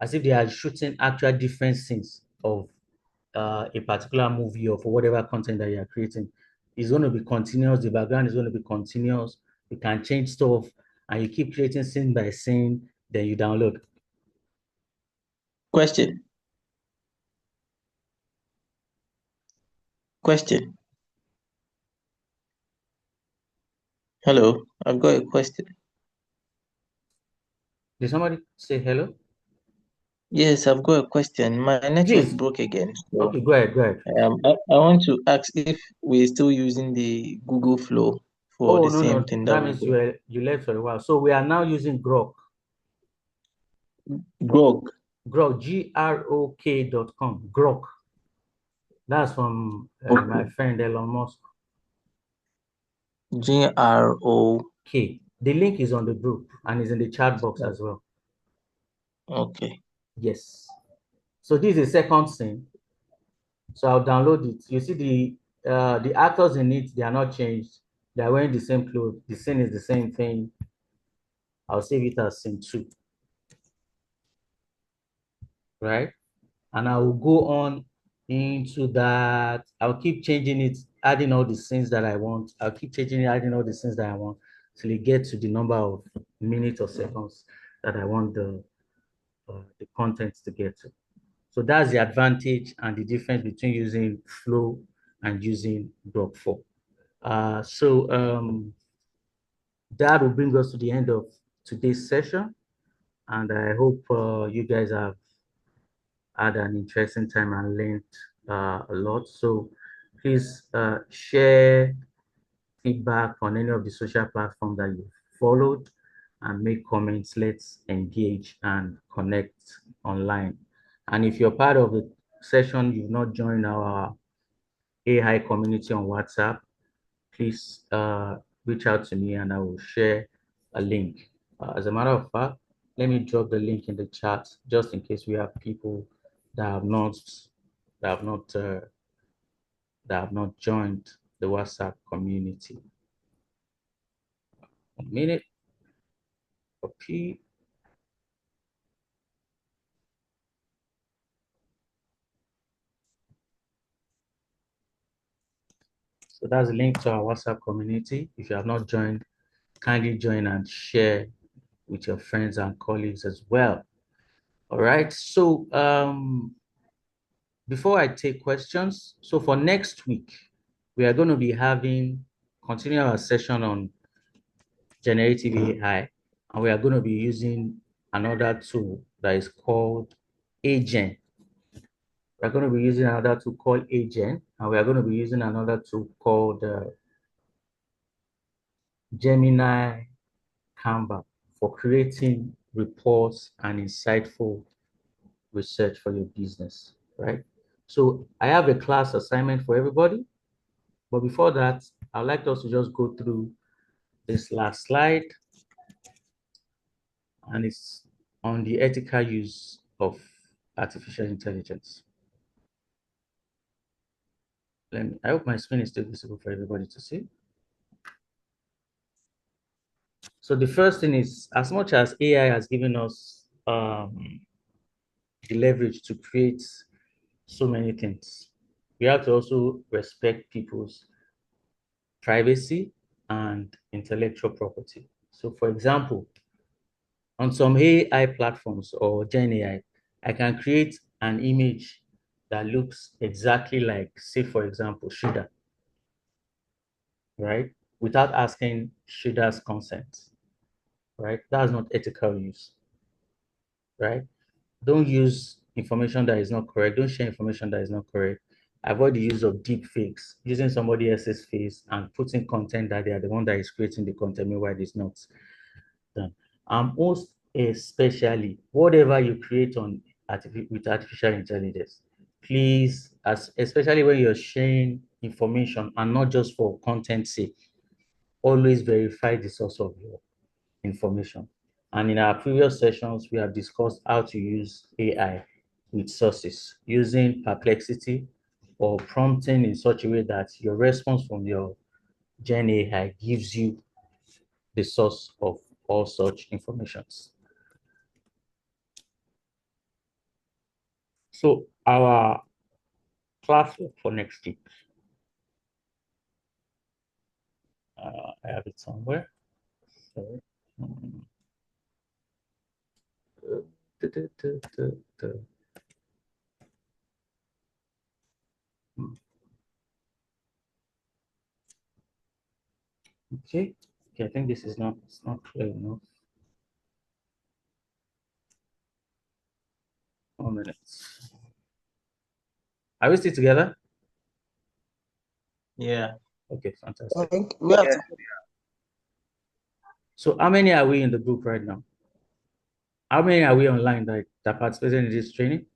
as if they are shooting actual different scenes of a particular movie or for whatever content that you are creating. It's going to be continuous. The background is going to be continuous. You can change stuff and you keep creating scene by scene, then you download. Question. Hello, I've got a question. Did somebody say hello? Yes, I've got a question. My network Please. broke again. So Okay, go ahead, go ahead. I want to ask if we're still using the Google Flow for Oh, the no, same no. thing that That we means do. you left for a while. So we are now using Grok. Grok. Grok, grok.com. Grok. That's from my Okay. friend Elon Musk. GRO. Okay. The link is on the group and is in the chat box as well. Okay. Yes. So this is the second scene. So I'll download it. You see the actors in it, they are not changed. They are wearing the same clothes. The scene is the same thing. I'll save it as scene 2. Right? And I will go on into that. I'll keep changing it, adding all the scenes that I want. I'll keep changing it, adding all the scenes that I want till it gets to the number of minutes or seconds that I want the content to get to. So that's the advantage and the difference between using Flow and using Grok 4. That will bring us to the end of today's session. And I hope you guys have had an interesting time and learned a lot. So please share feedback on any of the social platforms that you followed and make comments. Let's engage and connect online. And if you're part of the session, you've not joined our AI community on WhatsApp, please reach out to me and I will share a link. As a matter of fact, let me drop the link in the chat just in case we have people that have not that have not that have not joined the WhatsApp community. A minute. Copy. So that's a link to our WhatsApp community. If you have not joined, kindly join and share with your friends and colleagues as well. All right. So before I take questions, so for next week, we are going to be continue our session on generative AI, and we are going to be using another tool that is called Agent. We're going to be using another tool called Agent, and we are going to be using another tool called Gemini Canva for creating reports and insightful research for your business, right? So I have a class assignment for everybody. But before that, I'd like us to just go through this last slide, and it's on the ethical use of artificial intelligence. I hope my screen is still visible for everybody to see. So the first thing is, as much as AI has given us the leverage to create so many things, we have to also respect people's privacy and intellectual property. So for example, on some AI platforms or Gen AI, I can create an image that looks exactly like, say, for example, Shida, right? Without asking Shida's consent, right? That's not ethical use, right? Don't use information that is not correct. Don't share information that is not correct. Avoid the use of deep fakes, using somebody else's face and putting content that they are the one that is creating the content, meanwhile it's not done. And most especially, whatever you create with artificial intelligence, please, especially when you're sharing information and not just for content sake, always verify the source of your information. And in our previous sessions, we have discussed how to use AI with sources using perplexity or prompting in such a way that your response from your Gen AI gives you the source of all such informations. So our classwork for next week, I have it somewhere. Sorry. Okay. Okay, I think this is not, it's not clear enough. 1 minute. Are we still together? Yeah. Okay, I fantastic. think we have Yes. to. So how many are we in the group right now? How many are we online that participated in this training?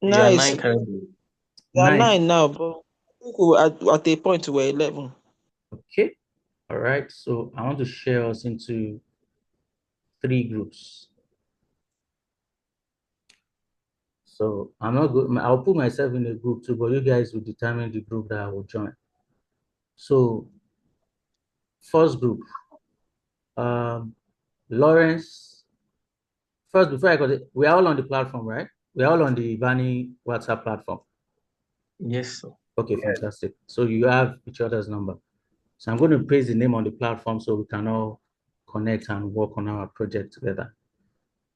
We are Nice. 9 currently. We are 9. 9 now, but I think at a point we were 11. Okay. All right. So I want to share us into 3 groups. So I'm not good. I'll put myself in a group too, but you guys will determine the group that I will join. So first group, Lawrence. First, before I got it, we are all on the platform, right? We are all on the HIBANE WhatsApp platform. Yes, sir. Okay, Yes. fantastic. So you have each other's number. So I'm going to paste the name on the platform so we can all connect and work on our project together.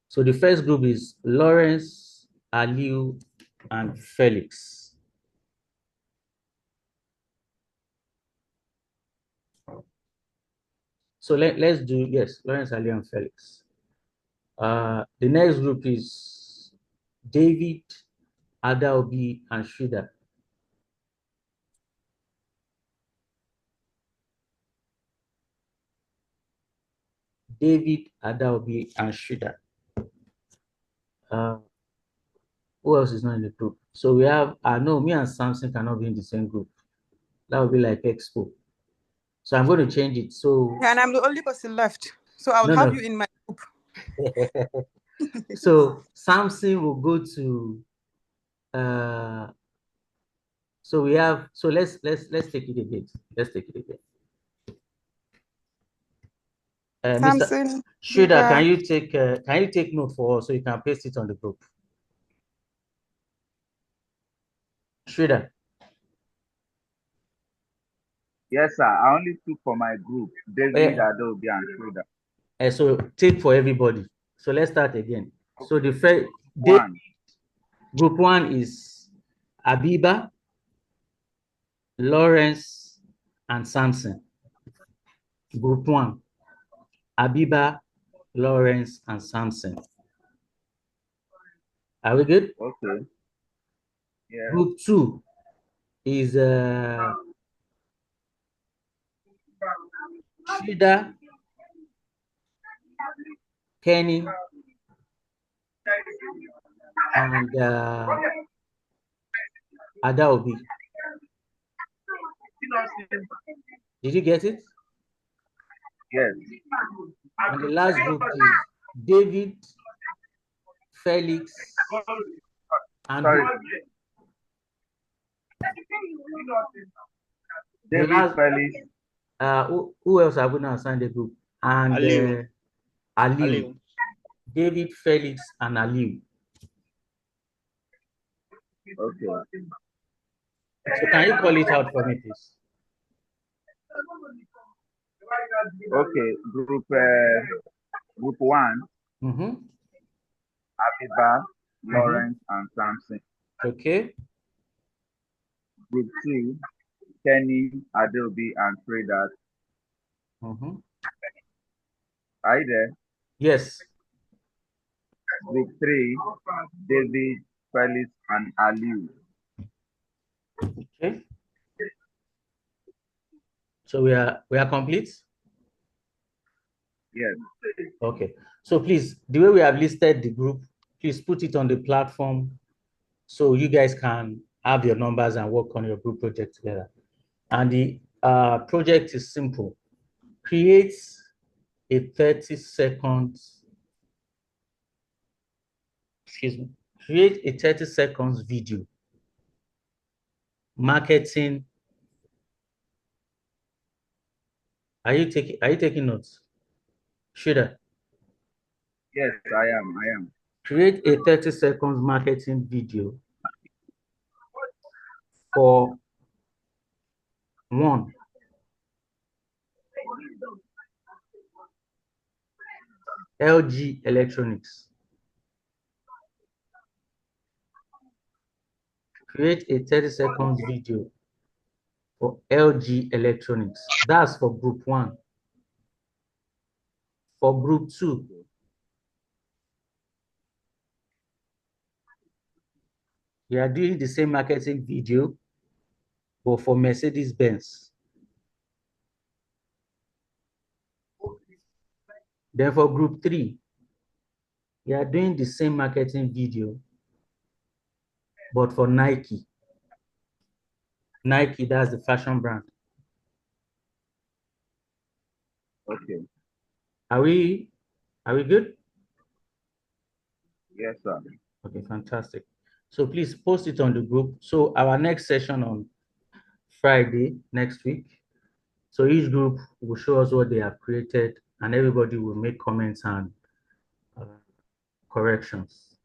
So the first group is Lawrence, Aliu, and Felix. So let's do, yes, Lawrence, Aliu, and Felix. The next group is David, Adaobi, and Shida. David, Adaobi, and Shida. Who else is not in the group? So we have, no, me and Samson cannot be in the same group. That would be like Expo. So I'm going to change it. So Yeah, and I'm the only person left. So I'll no, have no. you in my group. So Samson will go to so we have, so let's take it again. Let's take it again. Mr. Samson, Shooter, Vika. can you take note for us so you can paste it on the group? Shooter. Yes, sir. I only took for my group, David, Adobe, and Schroeder. So take for everybody. So let's start again. So the first group 1 is Abiba, Lawrence, and Samson. Group 1, Abiba, Lawrence, and Samson. Are we good? Okay. Yeah. Group 2 is Shida, Kenny, and Adaobi. Did you get it? Yes. And the last group is David, Felix, and Sorry. the David, last, Felix. who else have we now assigned the group? And Aliu. Aliu. David, Felix, and Aliu. Okay. So can you call it out for me, please? Okay. Group 1, Abiba, Lawrence, and Samson. Okay. Group 2, Kenny, Adobe, and Fredas. Are you there? Yes. Group 3, David, Felix, and Aliu. Okay. So we are complete? Yes. Okay. So please, the way we have listed the group, please put it on the platform so you guys can have your numbers and work on your group project together. And the project is simple. Create a 30-second, create a 30 seconds video marketing. Are you taking notes? Should Yes, I am. Create a 30 seconds marketing video for 1, LG Electronics. Create a 30 seconds video for LG Electronics. That's for group 1. For group 2, we are doing the same marketing video, but for Mercedes-Benz. Then for group 3, we are doing the same marketing video, but for Nike. Nike, that's the fashion brand. Okay. Are we good? Yes, sir. Okay, fantastic. So please post it on the group. So our next session on Friday next week. So each group will show us what they have created, and everybody will make comments and corrections.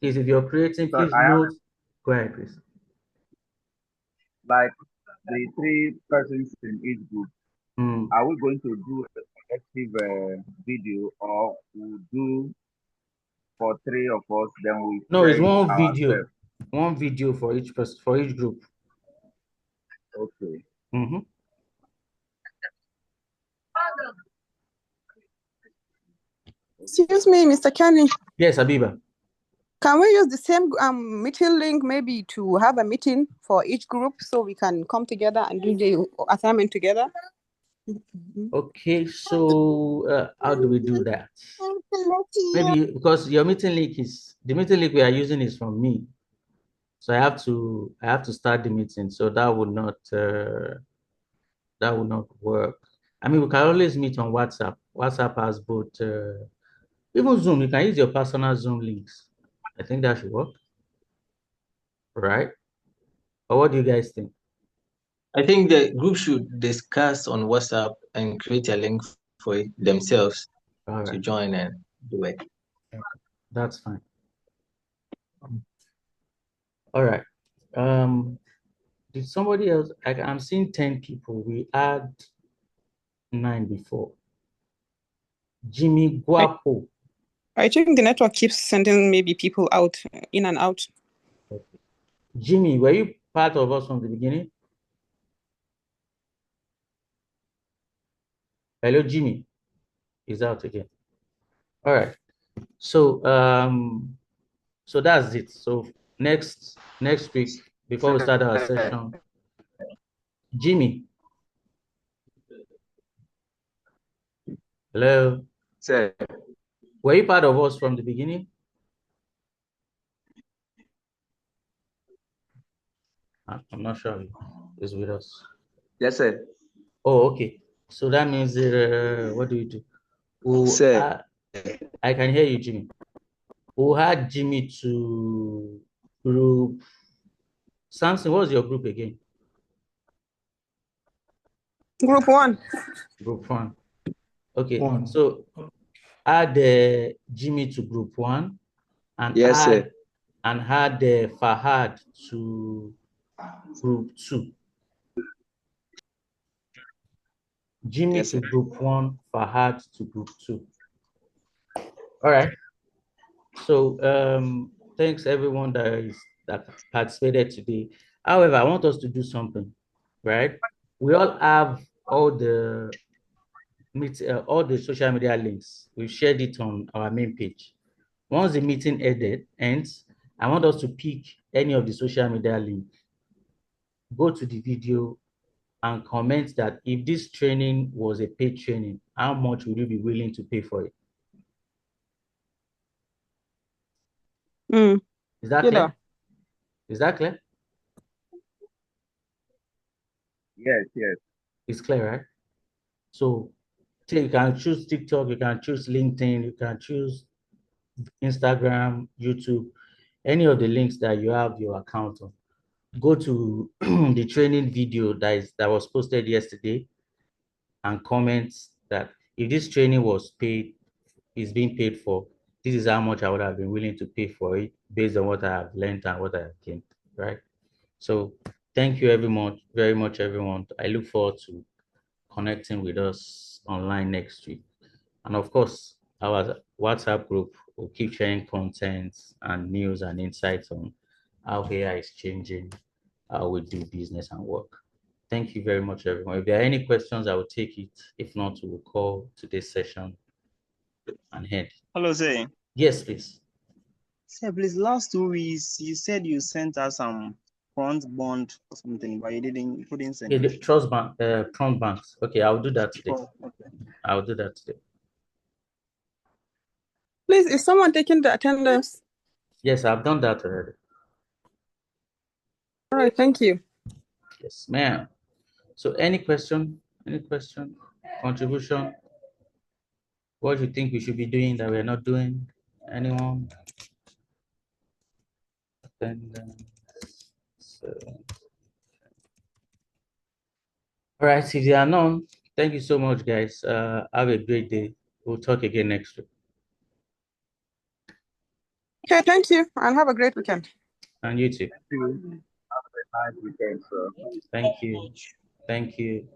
Please, if you're creating, So please I have note. Go ahead, please. like the 3 persons in each group. Are we going to do a collective video, or we'll do for 3 of us, then we No, share it's it one video. ourselves? One video for each person, for each group. Okay. Excuse me, Mr. Kenny. Yes, Abiba. Can we use the same meeting link maybe to have a meeting for each group so we can come together and do the assignment together? Okay, so how do we do that? Maybe because your meeting link is the meeting link we are using is from me, so I have to start the meeting. So that would not work. I mean, we can always meet on WhatsApp. WhatsApp has both. Even Zoom, you can use your personal Zoom links. I think that should work, right? Or what do you guys think? I think the group should discuss on WhatsApp and create a link for it themselves to join and do it. That's fine. All right. Did somebody else? I'm seeing 10 people. We had 9 before. Jimmy Guapo. I think the network keeps sending maybe people out, in and out. Okay. Jimmy, were you part of us from the beginning? Hello, Jimmy. He's out again. All right. So so that's it. So next week, before we start our session, Jimmy. Hello. Sir. Were you part of us from the beginning? I'm not sure he's with us. Yes, sir. Oh, okay. So that means what do we do? Sir. I can hear you, Jimmy. We'll add Jimmy to group. Samson, what's your group again? Group 1. Group 1. Okay. 1. So add Jimmy to group 1 and yes, sir. add Fahad to group 2. Jimmy yes, to group 1, Fahad to group 2. All right. So thanks everyone that participated today. However, I want us to do something, right? We all have all the social media links. We've shared it on our main page. Once the meeting ends, I want us to pick any of the social media links, go to the video and comment that if this training was a paid training, how much would you be willing to pay for it? Is that clear? Is that clear? Yes, yes. It's clear, right? So you can choose TikTok, you can choose LinkedIn, you can choose Instagram, YouTube, any of the links that you have your account on. Go to the training video that was posted yesterday and comment that if this training is being paid for, this is how much I would have been willing to pay for it based on what I have learned and what I have gained, right? So thank you very much, everyone. I look forward to connecting with us online next week. And of course, our WhatsApp group will keep sharing content and news and insights on how AI is changing how we do business and work. Thank you very much, everyone. If there are any questions, I will take it. If not, we will call today's session and head. Hello, sir. Yes, please. Sir, please, last 2 weeks, you said you sent us some front bond or something, but you couldn't send Yeah, the it. trust bank, front banks. Okay, I'll do that today. Oh, okay. I'll do that today. Please, is someone taking the attendance? Yes, I've done that already. All right, thank you. Yes, ma'am. So any question? Any question? Contribution? What do you think we should be doing that we're not doing? Anyone? Attendance. So, all right, if there are none, thank you so much, guys. Have a great day. We'll talk again next week. Okay, thank you, and have a great weekend. And you too. Have a nice weekend, sir. Thank you. Thank you.